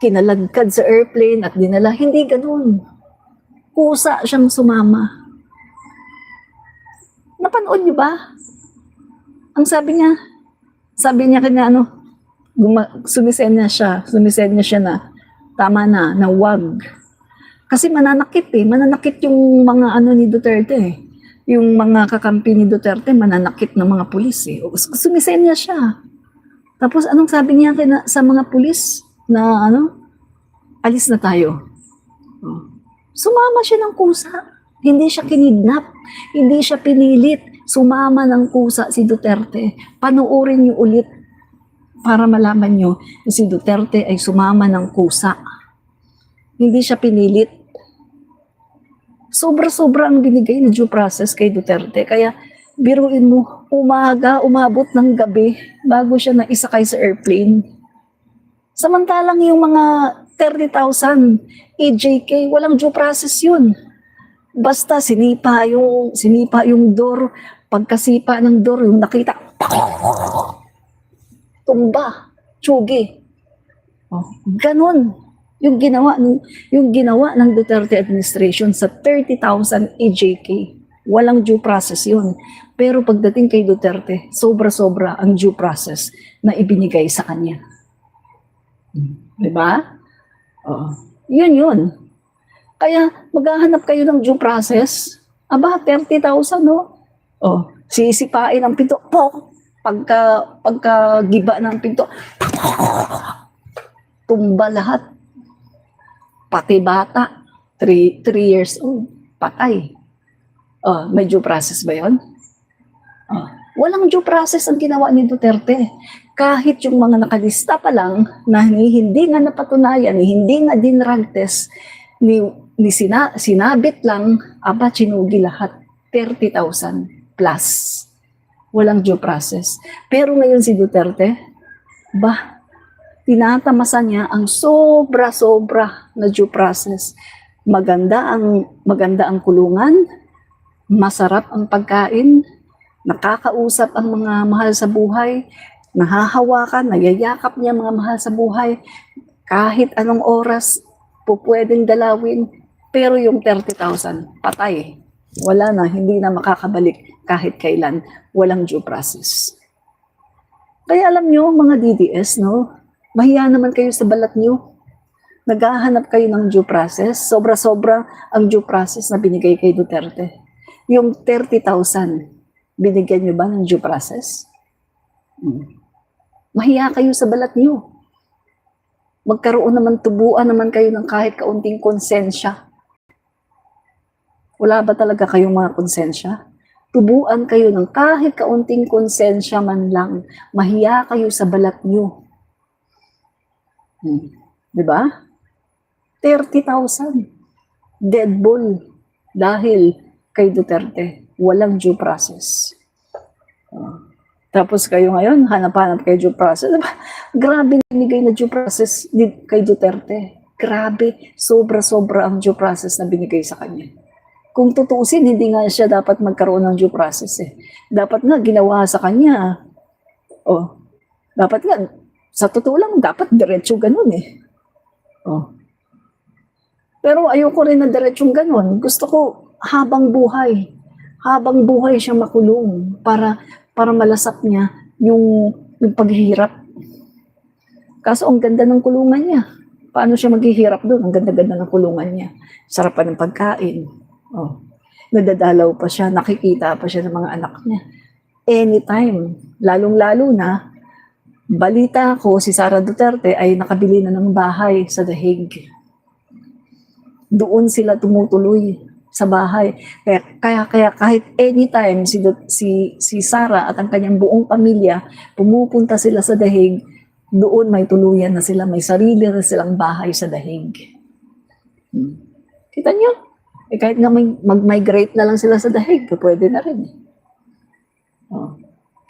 kinalagkad sa airplane at dinala. Hindi ganun. Kusa siyang sumama. Napanood niyo ba? Ang sabi niya kanya sumisenya siya na tama na wag. Kasi mananakit yung mga ni Duterte eh. Yung mga kakampi ni Duterte, mananakit ng mga pulis eh. Sumisenya siya. Tapos anong sabi niya sa mga pulis na alis na tayo. Sumama siya ng kusa. Hindi siya kinidnap. Hindi siya pinilit. Sumama ng kusa si Duterte. Panuorin niyo ulit para malaman niyo na si Duterte ay sumama ng kusa. Hindi siya pinilit. Sobra-sobra ang binigay na due process kay Duterte. Kaya biruin mo, umabot ng gabi bago siya naisakay sa airplane. Samantalang yung mga 30,000 EJK, walang due process yun. Basta sinipa yung door, pagkasipa ng door, yung nakita, tumba, tsugi. Oh, ganun yung ginawa ng Duterte administration sa 30,000 EJK. Walang due process yun. Pero pagdating kay Duterte, sobra-sobra ang due process na ibinigay sa kanya. Diba? Oh, yun. Kaya maghahanap kayo ng due process. Aba, 30,000, no? Oh, sisipain ang pinto. Pagka-giba ng pinto, tumba lahat. Pati bata, 3 years old, patay. Oh, may due process ba yun? Oh, walang due process ang ginawa ni Duterte. Kahit yung mga nakalista pa lang na hindi nga napatunayan, hindi nga dinrug test, sinabit lang, aba, chinugi lahat. 30,000 plus. Walang due process. Pero ngayon si Duterte, tinatamasa niya ang sobra-sobra na due process. Maganda ang kulungan, masarap ang pagkain, nakakausap ang mga mahal sa buhay, nahahawakan, nayayakap niya mga mahal sa buhay, kahit anong oras pwedeng dalawin, pero yung 30,000, patay. Wala na, hindi na makakabalik kahit kailan. Walang due process. Kaya alam nyo, mga DDS, no? Mahiya naman kayo sa balat nyo. Naghahanap kayo ng due process. Sobra-sobra ang due process na binigay kay Duterte. Yung 30,000, binigyan nyo ba ng due process? Mahiya kayo sa balat nyo. Magkaroon naman, tubuan naman kayo ng kahit kaunting konsensya. Wala ba talaga kayong mga konsensya? Tubuan kayo ng kahit kaunting konsensya man lang. Mahiya kayo sa balat nyo. Diba? 30,000 dead ball dahil kay Duterte. Walang due process. Tapos kayo ngayon, hanap-hanap kayo due process. Grabe binigay na due process kay Duterte. Grabe, sobra-sobra ang due process na binigay sa kanya. Kung tutuusin, hindi nga siya dapat magkaroon ng due process eh. Dapat nga ginawa sa kanya. Dapat nga, sa totoo lang, dapat diretso ganun eh. Pero ayoko rin na diretsong ganun. Gusto ko habang buhay siya makulong para malasap niya yung paghihirap. Kaso ang ganda ng kulungan niya. Paano siya maghihirap doon? Ang ganda-ganda ng kulungan niya. Sarapan ng pagkain. Nadadalaw pa siya, nakikita pa siya ng mga anak niya. Anytime, lalong-lalo na, balita ko, si Sara Duterte ay nakabili na ng bahay sa The Hague. Doon sila tumutuloy sa bahay. Kaya kahit anytime si Sara at ang kanyang buong pamilya, pumupunta sila sa The Hague, doon may tuluyan na sila, may sarili na silang bahay sa The Hague. Kita niyo? Kahit nga mag-migrate na lang sila sa The Hague, pwede na rin.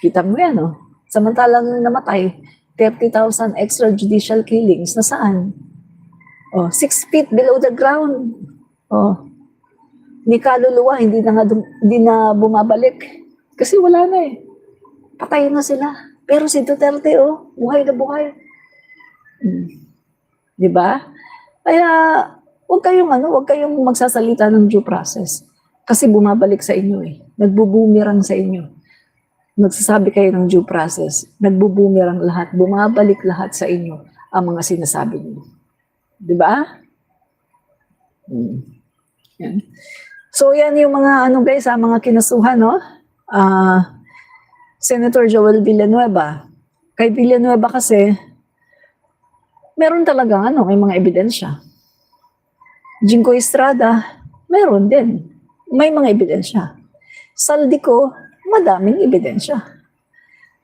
Kita mo yan, Samantalang namatay, 30,000 extrajudicial killings, nasaan? 6 feet below the ground. Ni kaluluwa, hindi na bumabalik. Kasi wala na eh. Patay na sila. Pero si Duterte, buhay na buhay. Diba? Kaya, huwag kayong magsasalita ng due process. Kasi bumabalik sa inyo eh. Nagbubumirang sa inyo. Nagsasabi kayo ng due process, nagbubumirang lahat, bumabalik lahat sa inyo ang mga sinasabi niyo. Diba? Yan. So yan yung mga mga kinasuhan, Senator Joel Villanueva. Kay Villanueva kasi, meron talagang may mga ebidensya. Jingo Estrada, meron din. May mga ebidensya. Saldico, madaming ebidensya.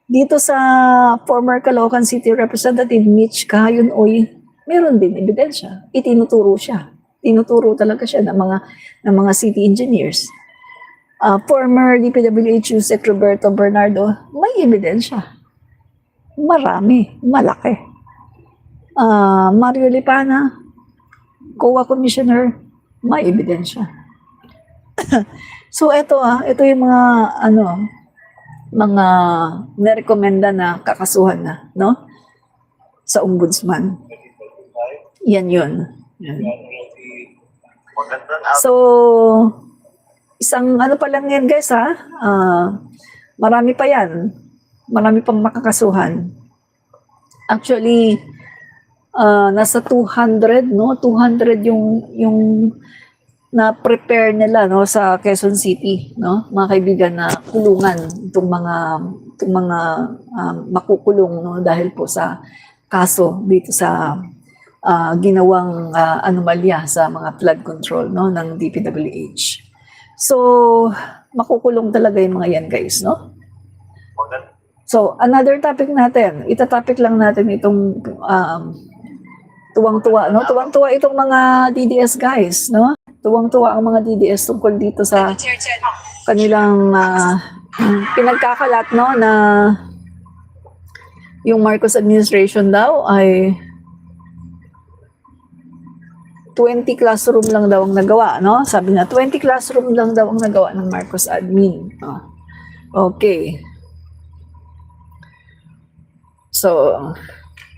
Dito sa former Caloocan City Representative Mitch Kahayon-Oy, meron din ebidensya. Itinuturo siya. Tinuturo talaga siya ng mga city engineers. Former DPWH Sec Roberto Bernardo, may ebidensya. Marami, malaki. Mario Lipana, COA Commissioner, may ebidensya. So ito ito yung mga mga nirekomenda na kakasuhan na, no? Sa ombudsman. Yan yun. Yan. So, isang pa lang yan guys marami pa yan. Marami pang makakasuhan. Actually, nasa 200, no? 200 yung na-prepare nila, no, sa Quezon City, no? Mga kaibigan, na kulungan itong mga makukulong, no, dahil po sa kaso dito sa ginawang anomalya sa mga flood control, no, ng DPWH. So, makukulong talaga yung mga yan, guys, no? So, another topic natin, itatopic lang natin itong tuwang-tuwa, no? Tuwang-tuwa itong mga DDS guys, no? Tuwang-tuwa ang mga DDS tungkol dito sa kanilang pinagkakalat, no, na yung Marcos administration daw ay 20 classroom lang daw ang nagawa, no? Sabi na 20 classroom lang daw ang nagawa ng Marcos admin. Okay. So,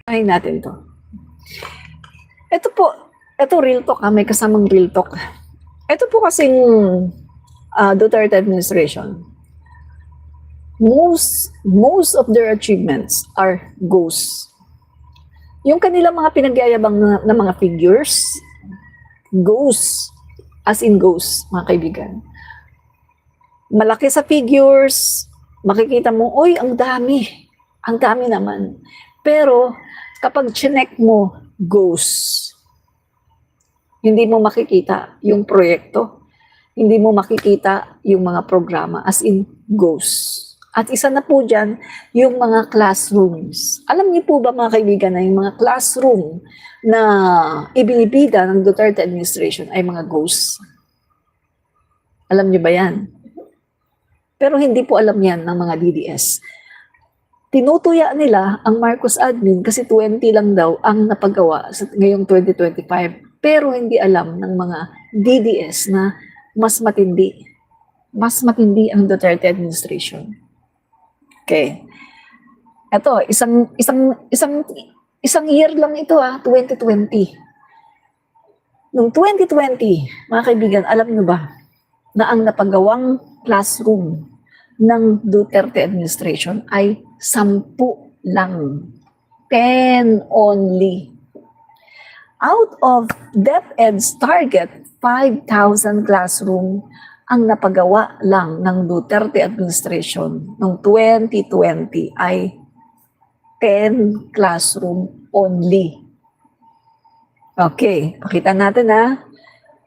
ay natin to. Ito real talk, may kasamang real talk. Ito po kasing Duterte administration. Most of their achievements are ghosts. Yung kanilang mga pinagyayabang na mga figures, ghosts, as in ghosts, mga kaibigan. Malaki sa figures, makikita mo, oy, ang dami naman. Pero kapag chinek mo, ghosts. Hindi mo makikita yung proyekto. Hindi mo makikita yung mga programa, as in ghosts. At isa na po dyan, yung mga classrooms. Alam niyo po ba mga kaibigan na yung mga classroom na ibinibida ng Duterte administration ay mga ghosts? Alam niyo ba yan? Pero hindi po alam yan ng mga DDS. Tinutuya nila ang Marcos admin kasi 20 lang daw ang napagawa ngayong 2025. Pero hindi alam ng mga DDS na mas matindi ang Duterte administration. Okay. Ito, isang year lang ito 2020. Noong 2020, mga kaibigan, alam niyo ba na ang napagawang classroom ng Duterte administration ay 10 lang. 10 only. Out of DepEd's target, 5,000 classroom ang napagawa lang ng Duterte administration noong 2020 ay 10 classroom only. Okay, pakita natin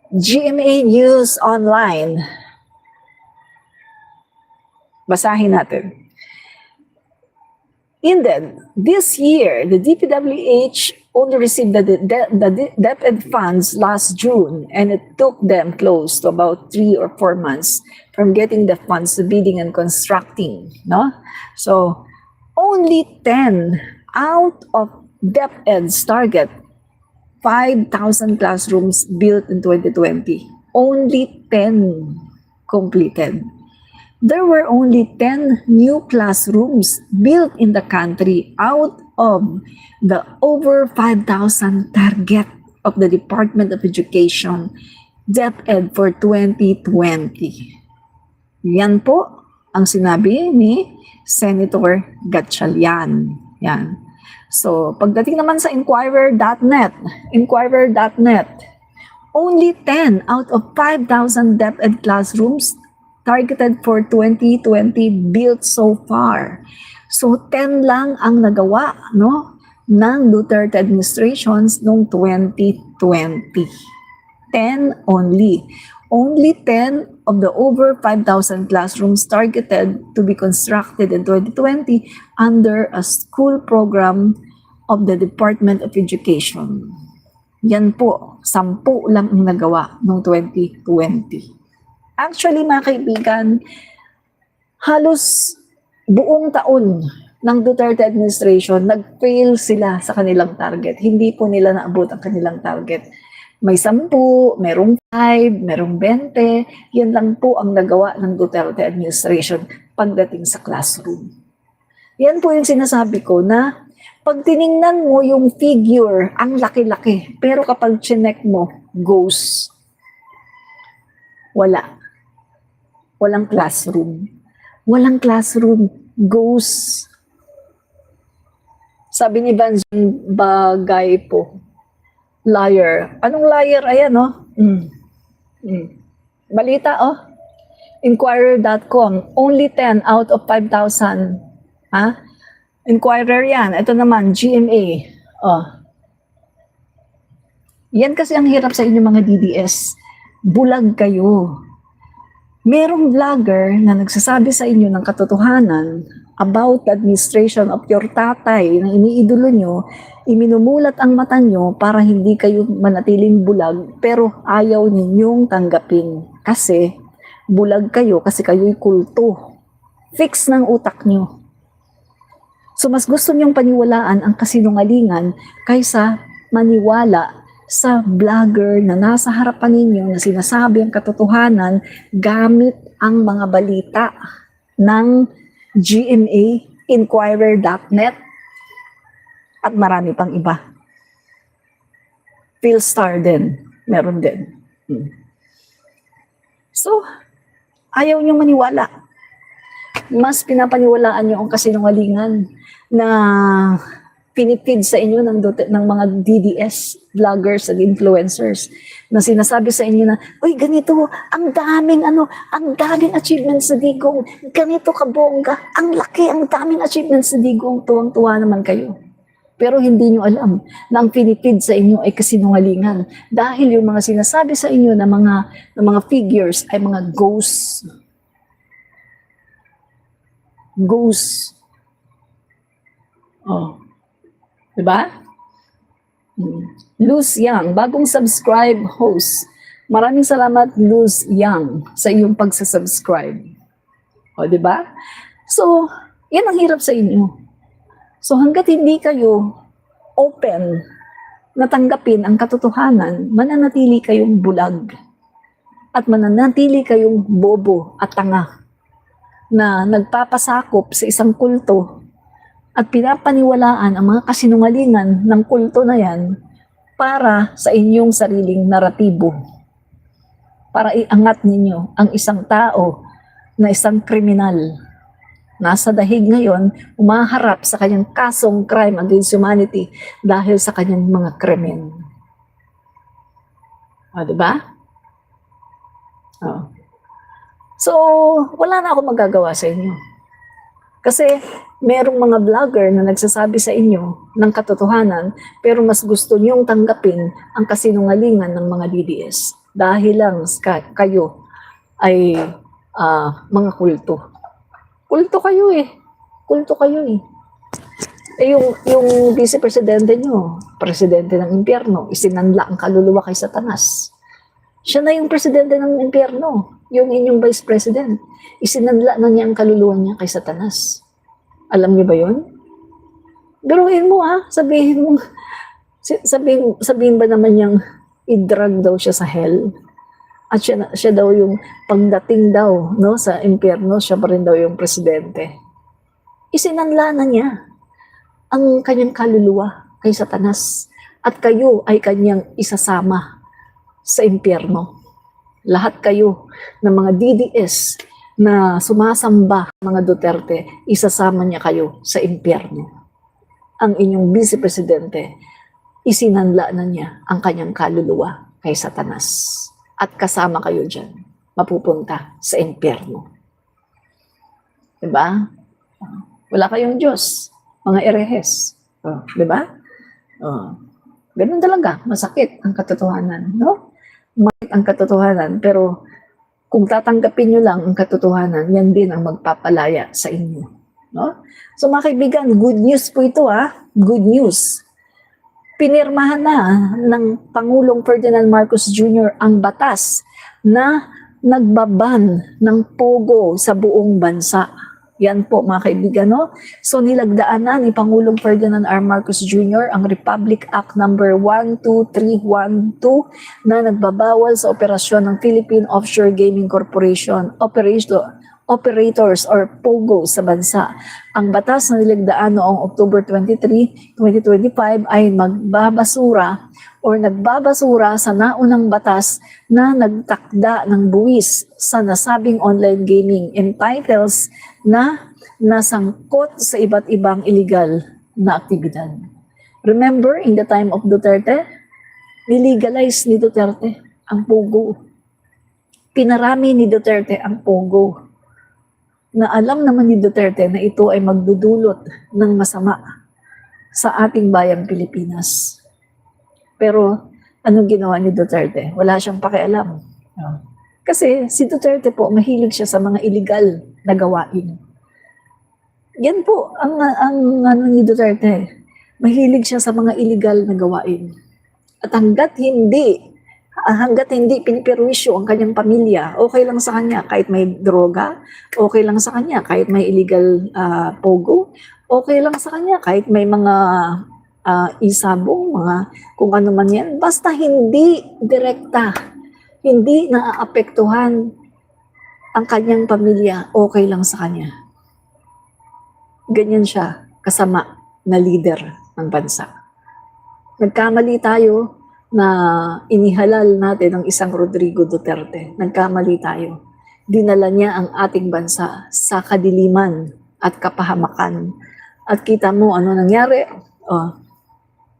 GMA News Online. Basahin natin. And then, this year, the DPWH only received the DepEd funds last June, and it took them close to about 3 or 4 months from getting the funds to bidding and constructing, no? So, only 10 out of DepEd's target, 5,000 classrooms built in 2020. Only 10 completed. There were only 10 new classrooms built in the country out of the over 5,000 target of the Department of Education, DepEd for 2020. Yan po ang sinabi ni Senator Gatchalian. Yan. So, pagdating naman sa Inquirer.net, only 10 out of 5,000 DepEd classrooms targeted for 2020 built so far. So 10 lang ang nagawa, no, ng Duterte administrations noong 2020. 10 only. Only 10 of the over 5,000 classrooms targeted to be constructed in 2020 under a school program of the Department of Education. Yan po, 10 lang ang nagawa noong 2020. Actually, mga kaibigan, halos buong taon ng Duterte administration, nag-fail sila sa kanilang target. Hindi po nila naabot ang kanilang target. May 10, merong 5, merong 20. Yan lang po ang nagawa ng Duterte administration pagdating sa classroom. Yan po yung sinasabi ko na pag tiningnan mo yung figure, ang laki-laki. Pero kapag chinek mo, ghost. Wala. Walang classroom. Walang classroom. Ghost. Sabi ni Banjing Bagay po, liar. Anong liar? Ayan, no? Balita, oh. Inquirer.com, only 10 out of 5,000. Ha? Inquirer yan. Ito naman, GMA. Oh. Yan kasi ang hirap sa inyo mga DDS. Bulag kayo. Merong vlogger na nagsasabi sa inyo ng katotohanan about the administration of your tatay na iniidolo nyo, iminumulat ang mata nyo para hindi kayo manatiling bulag, pero ayaw ninyong tanggapin. Kasi bulag kayo kasi kayo'y kulto. Fix ng utak nyo. So mas gusto nyong paniwalaan ang kasinungalingan kaysa maniwala sa vlogger na nasa harapan ninyo na sinasabi ang katotohanan gamit ang mga balita ng GMA, Inquirer.net, at marami pang iba. Philstar din, meron din. So, ayaw niyong maniwala. Mas pinapaniwalaan niyo ang kasinungalingan na pinipid sa inyo ng mga DDS vloggers at influencers na sinasabi sa inyo na, uy, ganito, ang daming achievements sa Digong, ganito kabongga, ang laki, ang daming achievements sa Digong, tuwang-tuwa naman kayo. Pero hindi nyo alam na ang pinipid sa inyo ay kasinungalingan dahil yung mga sinasabi sa inyo na mga figures ay mga ghosts. Ghosts. Oh. Diba? Luz Yang, bagong subscribe host. Maraming salamat, Luz Yang, sa iyong pagsasubscribe. O, diba? So, yan ang hirap sa inyo. So, hanggat hindi kayo open na tanggapin ang katotohanan, mananatili kayong bulag. At mananatili kayong bobo at tanga na nagpapasakop sa isang kulto at pinapaniwalaan ang mga kasinungalingan ng kulto na yan para sa inyong sariling naratibo. Para iangat ninyo ang isang tao na isang kriminal. Nasa dahig ngayon, umaharap sa kanyang kasong crime against humanity dahil sa kanyang mga krimen. O, diba? O. So, wala na ako magagawa sa inyo. Kasi merong mga vlogger na nagsasabi sa inyo ng katotohanan pero mas gusto niyong tanggapin ang kasinungalingan ng mga DDS dahil lang kayo ay mga kulto. Kulto kayo eh. Kulto kayo eh. Yung vice-presidente nyo, presidente ng impyerno, isinanla ang kaluluwa kay Satanas. Siya na yung presidente ng impyerno. Yung inyong vice president, isinanla na niya ang kaluluwa niya kay Satanas. Alam niyo ba yun? Biruin mo sabihin mo, sabihin ba naman niyang i-drag daw siya sa hell? At siya daw yung pagdating daw no, sa impyerno, siya pa rin daw yung presidente. Isinanla na niya ang kanyang kaluluwa kay Satanas at kayo ay kanyang isasama sa impyerno. Lahat kayo ng mga DDS na sumasamba mga Duterte, isasama niya kayo sa impyerno. Ang inyong vice-presidente, isinanla na niya ang kanyang kaluluwa kay Satanas. At kasama kayo dyan, mapupunta sa impyerno. Diba? Wala kayong Diyos, mga erehes. Diba? Ganun talaga, masakit ang katotohanan, no? Masakit ang katotohanan, pero kung tatanggapin nyo lang ang katotohanan, yan din ang magpapalaya sa inyo. No? So mga kaibigan, good news po ito Good news. Pinirmahan na ng Pangulong Ferdinand Marcos Jr. ang batas na nagbaban ng pogo sa buong bansa. Yan po mga kaibigan, no? So nilagdaan na ni Pangulong Ferdinand R. Marcos Jr. ang Republic Act number 12312 na nagbabawal sa operasyon ng Philippine Offshore Gaming Corporation operators or POGO sa bansa. Ang batas na nilagdaan noong October 23, 2025 ay nagbabasura sa naunang batas na nagtakda ng buwis sa nasabing online gaming entitles na nasangkot sa iba't ibang illegal na aktibidad. Remember, in the time of Duterte, nilegalize ni Duterte ang POGO. Pinarami ni Duterte ang POGO. Na alam naman ni Duterte na ito ay magdudulot ng masama sa ating bayang Pilipinas. Pero anong ginawa ni Duterte? Wala siyang pakialam. Kasi si Duterte po, mahilig siya sa mga illegal na gawain. Yan po ang ano ni Duterte. Mahilig siya sa mga illegal na gawain. At hanggat hindi piniperwisyo ang kanyang pamilya, okay lang sa kanya kahit may droga, okay lang sa kanya kahit may illegal POGO, okay lang sa kanya kahit may mga isabong, mga kung ano man yan, basta hindi direkta, hindi naaapektuhan ang kanyang pamilya, okay lang sa kanya. Ganyan siya, kasama na leader ng bansa. Nagkamali tayo na inihalal natin ang isang Rodrigo Duterte. Nagkamali tayo. Dinala niya ang ating bansa sa kadiliman at kapahamakan. At kita mo ano nangyari?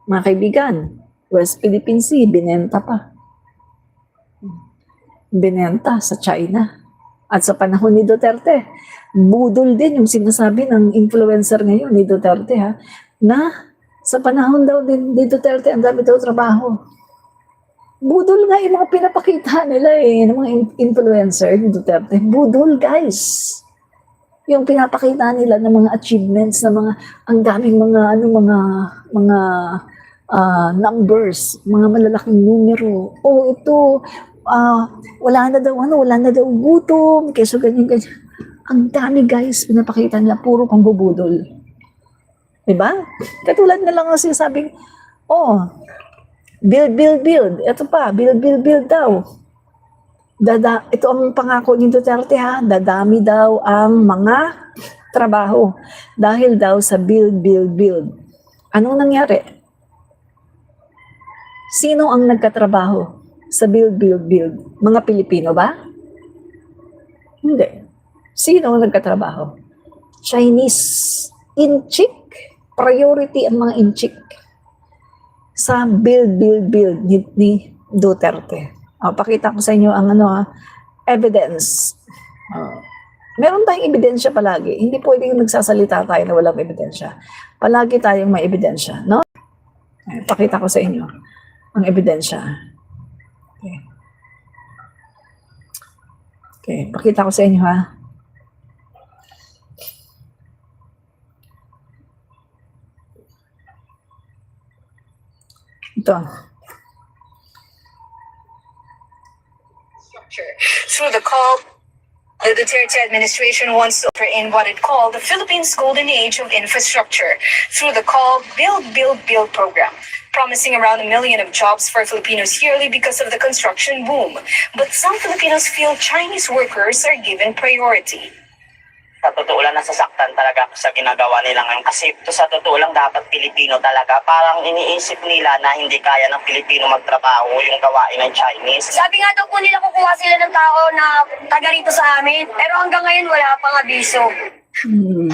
Mga kaibigan, West Philippine Sea, binenta pa. Binenta sa China. At sa panahon ni Duterte, budol din yung sinasabi ng influencer ngayon ni Duterte na sa panahon daw ni Duterte, ang dami daw trabaho. Budol nga yung mga pinapakita nila ng mga influencer ni Duterte. Budol, guys. Yung pinapakita nila ng mga achievements, ng mga, ang daming mga numbers, mga malalaking numero. Ito, wala na daw gutom, keso ganyan. Ang dami, guys, pinapakita nila, puro pambubudol. Diba? Katulad na lang ang sinasabing, build. Ito pa, build daw. Ito ang pangako ni Duterte dadami daw ang mga trabaho dahil daw sa build. Anong nangyari? Sino ang nagkatrabaho sa build? Mga Pilipino ba? Hindi. Sino ang nagkatrabaho? Chinese. Inchik. Priority ang mga inchik sa build ni Duterte. Pakita ko sa inyo ang evidence. Meron tayong ebidensya palagi. Hindi pwedeng nagsasalita tayo na walang ebidensya. Palagi tayong may ebidensya, no? Pakita ko sa inyo ang ebidensya. Okay, pakita ko sa inyo Ito. Through the call, the Duterte administration wants to usher in what it called the Philippines' golden age of infrastructure through the call Build program, promising around 1 million of jobs for Filipinos yearly because of the construction boom. But some Filipinos feel Chinese workers are given priority. Sa totoo lang, nasasaktan talaga ako sa ginagawa nila ngayon. Kasi ito sa totoo lang dapat Pilipino talaga. Parang iniisip nila na hindi kaya ng Pilipino magtrabaho yung gawain ng Chinese. Sabi nga daw po nila kukuha sila ng tao na taga rito sa amin. Pero hanggang ngayon wala pang abiso.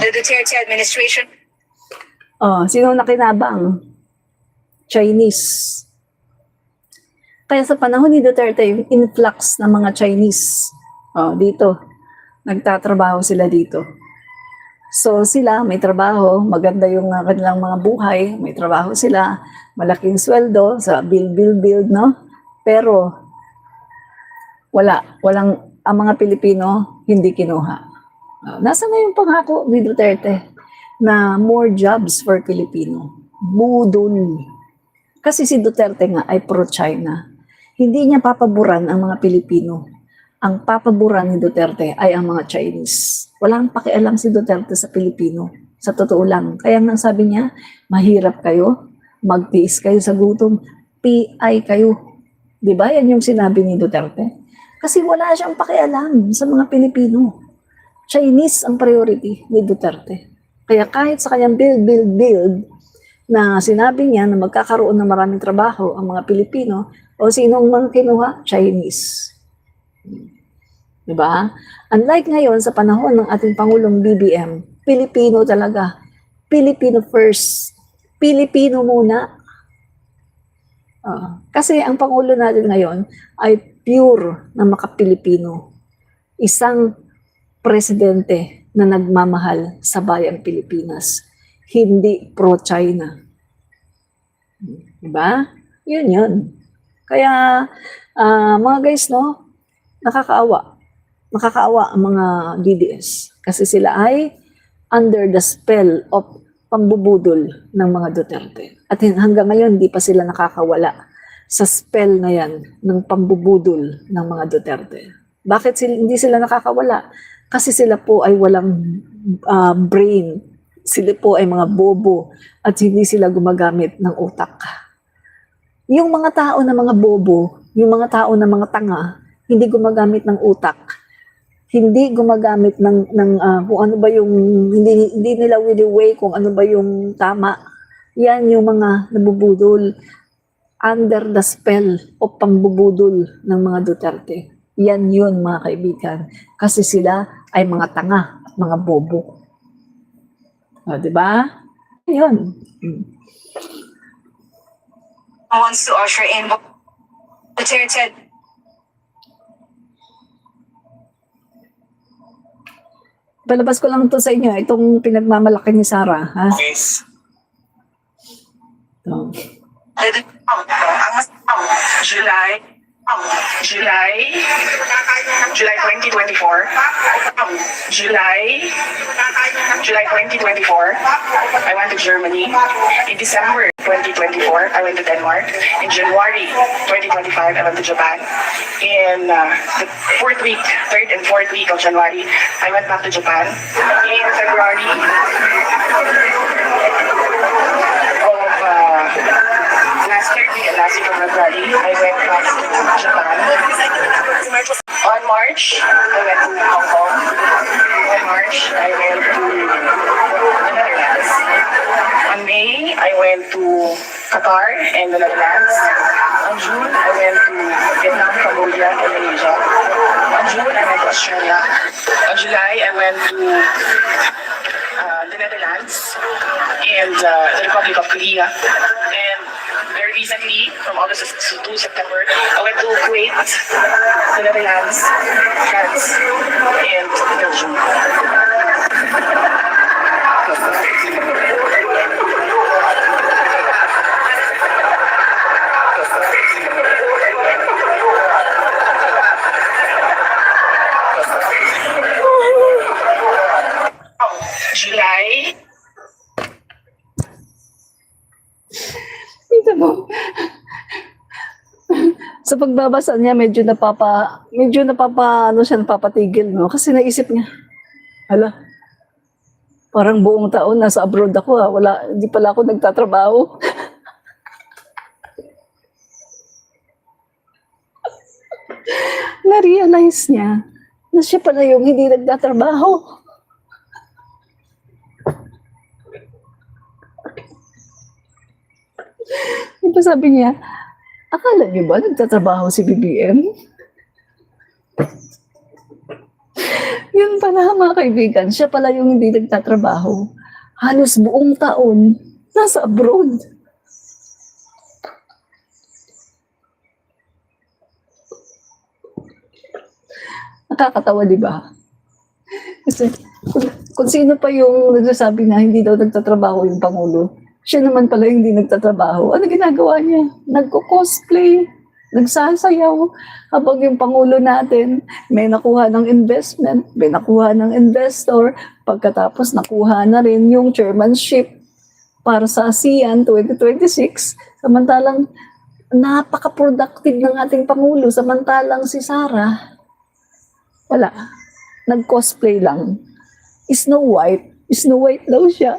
The Duterte administration. Sino nakinabang? Chinese. Kaya sa panahon ni Duterte, yung influx ng mga Chinese dito. Nagtatrabaho sila dito. So sila may trabaho, maganda yung kanilang mga buhay, may trabaho sila, malaking sweldo sa build, no? Pero walang ang mga Pilipino hindi kinuha. Nasa na yung pangako ni Duterte na more jobs for Filipino? Budol. Kasi si Duterte nga ay pro-China. Hindi niya papaboran ang mga Pilipino. ang papabura ni Duterte ay ang mga Chinese. Walang pakialam si Duterte sa Pilipino. Sa totoo lang. Kaya nang sabi niya, mahirap kayo, magtiis kayo sa gutom, PI kayo. Di ba? Yan yung sinabi ni Duterte. Kasi wala siyang pakialam sa mga Pilipino. Chinese ang priority ni Duterte. Kaya kahit sa kanyang build, na sinabi niya na magkakaroon ng maraming trabaho ang mga Pilipino, o sinong mang kinuha? Chinese. Diba? Unlike ngayon sa panahon ng ating Pangulong BBM, Pilipino talaga. Filipino first. Pilipino muna. Kasi ang Pangulo natin ngayon ay pure na maka-Pilipino. Isang presidente na nagmamahal sa bayang Pilipinas. Hindi pro-China. Diba? Yun. Kaya, mga guys, no, nakakaawa. Nakakaawa ang mga DDS kasi sila ay under the spell of pambubudol ng mga Duterte. At hanggang ngayon, di pa sila nakakawala sa spell na yan ng pambubudol ng mga Duterte. Bakit hindi sila nakakawala? Kasi sila po ay walang brain. Sila po ay mga bobo at hindi sila gumagamit ng utak. Yung mga tao na mga bobo, yung mga tao na mga tanga, hindi gumagamit ng utak. Hindi gumagamit ng kung ano ba yung hindi nila way kung ano ba yung tama. Yan yung mga nabubudol under the spell o pambubudol ng mga Duterte. Yan yun mga kaibigan. Kasi sila ay mga tanga at mga bobo. Di ba? Yun. Wants to usher in Duterte. Palabas ko lang to sa inyo, itong pinagmamalaki ni Sarah. Ha? Yes. So, July 2024. July 2024, I went to Germany. In December 2024, I went to Denmark. In January 2025, I went to Japan. In the third and fourth week of January, I went back to Japan. In February of last third week and last week of February, I went back to Japan. On March, I went to Hong Kong. On March, I went to the Netherlands. On May, I went to Qatar and the Netherlands. On June, I went to Vietnam, Cambodia, and Indonesia. On June, I went to Australia. On July, I went to the Netherlands and the Republic of Korea. And very recently, from August to September, I went to Kuwait, the Netherlands, France, and Belgium. July. Kita mo. Sa pagbabasa niya, medyo napapatigil, no? Kasi naisip niya, hala, parang buong taon nasa abroad ako, hindi pala ako nagtatrabaho. Na-realize niya na siya pala yung hindi nagtatrabaho. Diba sabi niya, akala niyo ba nagtatrabaho si BBM? Yun pala mga kaibigan, siya pala yung hindi nagtatrabaho. Halos buong taon, nasa abroad. Nakakatawa, di ba? Kasi kung sino pa yung nagsasabi na hindi daw nagtatrabaho yung Pangulo, siya naman pala yung hindi nagtatrabaho. Ano ginagawa niya? Nagko-cosplay, nagsasayaw. Habang yung Pangulo natin, may nakuha ng investment, may nakuha ng investor, pagkatapos nakuha na rin yung chairmanship para sa ASEAN 2026. Samantalang napaka-productive ng ating Pangulo. Samantalang si Sarah, Wala. Nag-cosplay lang. Snow White. Snow White daw siya.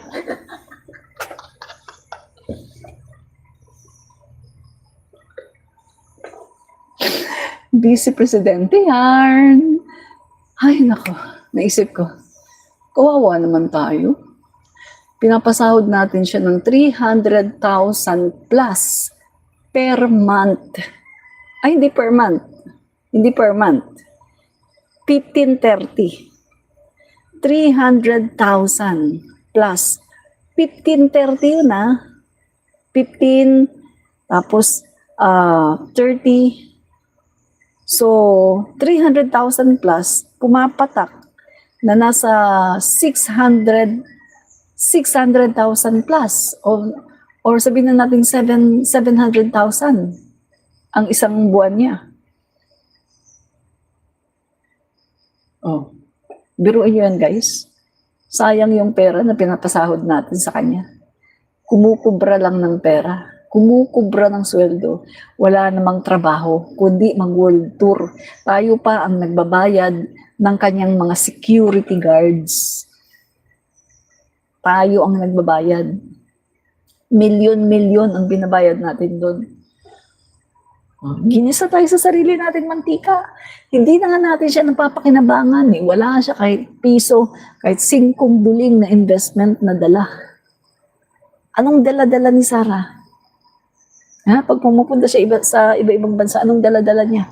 Vice Presidente yan. Ay, nako. Naisip ko, kawawa naman tayo. Pinapasahod natin siya ng 300,000 plus per month. Ay, hindi per month. Hindi per month. 1530. 300,000 plus. 1530 yun ah. 15, tapos 30. So, 300,000 plus, pumapatak na nasa 600,000 plus or sabihin na natin 700,000 ang isang buwan niya. Oh, biruin niyo yan guys. Sayang yung pera na pinapasahod natin sa kanya. Kumukubra lang ng pera. Kumukubra ng sweldo. Wala namang trabaho, kundi mag-world tour. Tayo pa ang nagbabayad ng kanyang mga security guards. Tayo ang nagbabayad. Milyon-milyon ang binabayad natin doon. Ginisa tayo sa sarili nating mantika. Hindi na nga natin siya napapakinabangan. Eh. Wala siya kahit piso, kahit 5 buling na investment na dala. Anong dala-dala ni Sarah? Ha? Pag pumupunta siya sa iba-ibang bansa, anong dala-dala niya?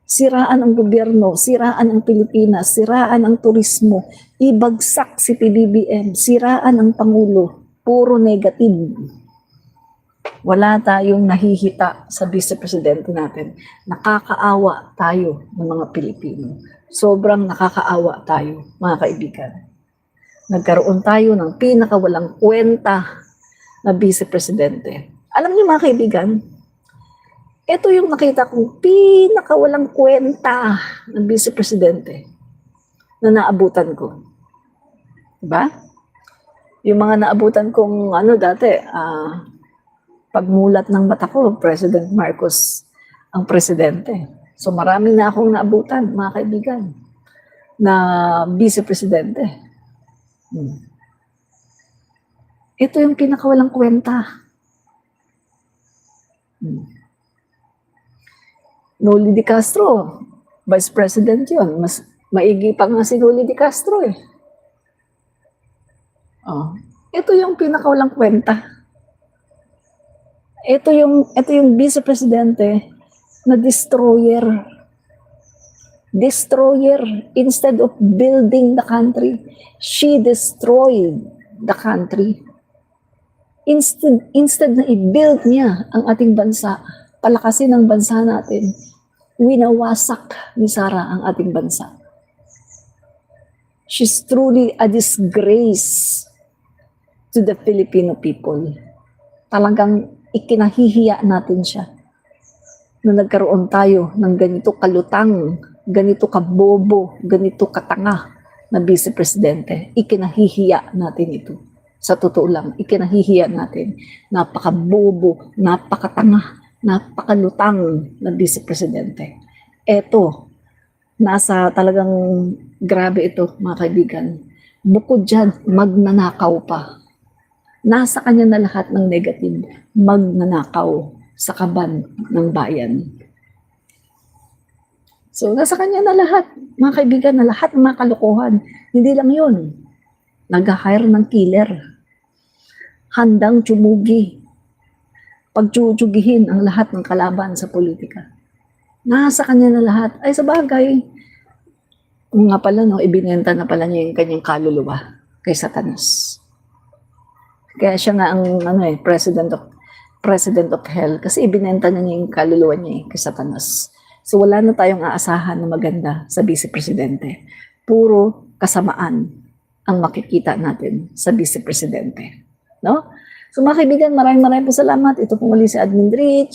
Siraan ang gobyerno, siraan ang Pilipinas, siraan ang turismo, ibagsak si PBBM, siraan ang Pangulo, puro negative. Wala tayong nahihita sa Vice Presidente natin. Nakakaawa tayo ng mga Pilipino. Sobrang nakakaawa tayo, mga kaibigan. Nagkaroon tayo ng pinakawalang kwenta na Vice Presidente. Alam niyo mga kaibigan, ito yung nakita kong pinakawalang kwenta ng Vice Presidente na naabutan ko. Diba? Yung mga naabutan kong dati, pagmulat ng mata ko, President Marcos ang presidente. So marami na akong naabutan, mga kaibigan, na Vice Presidente. Ito yung pinakawalang kwenta. Noli Di Castro, Vice President yun. Mas maigi pa nga si Noli Di Castro eh. Oh. Ito yung pinakawalang kwenta. Ito yung Vice Presidente na destroyer. Destroyer. Instead of building the country, she destroyed the country. Instead na i-build niya ang ating bansa, palakasin ang bansa natin, winawasak ni Sarah ang ating bansa. She's truly a disgrace to the Filipino people. Talagang ikinahihiya natin siya na nagkaroon tayo ng ganito kalutang, ganito kabobo, ganito katanga na Vice Presidente. Ikinahihiya natin ito. Sa totoo lang, ikinahihiya natin. Napakabobo, napakatanga, napakalutang na Vice Presidente. Eto, nasa talagang grabe ito, mga kaibigan. Bukod dyan, magnanakaw pa. Nasa kanya na lahat ng negative, magnanakaw sa kaban ng bayan. So, nasa kanya na lahat, mga kaibigan, na lahat ng mga kalokohan. Hindi lang yun. Nag-hire ng killer. Handang tsumugi. Pagtsugihin ang lahat ng kalaban sa politika. Nasa kanya na lahat. Ay, sa bagay, kung nga pala, ibinenta na pala niya yung kanyang kaluluwa kay Satanas. Kaya siya nga ang president of hell kasi ibinenta na niya yung kaluluwa niya kay Satanas. So wala na tayong aasahan na maganda sa Vice Presidente. Puro kasamaan ang makikita natin sa Vice Presidente. No? So mga kaibigan, maraming po salamat. Ito po muli si Admin Rich.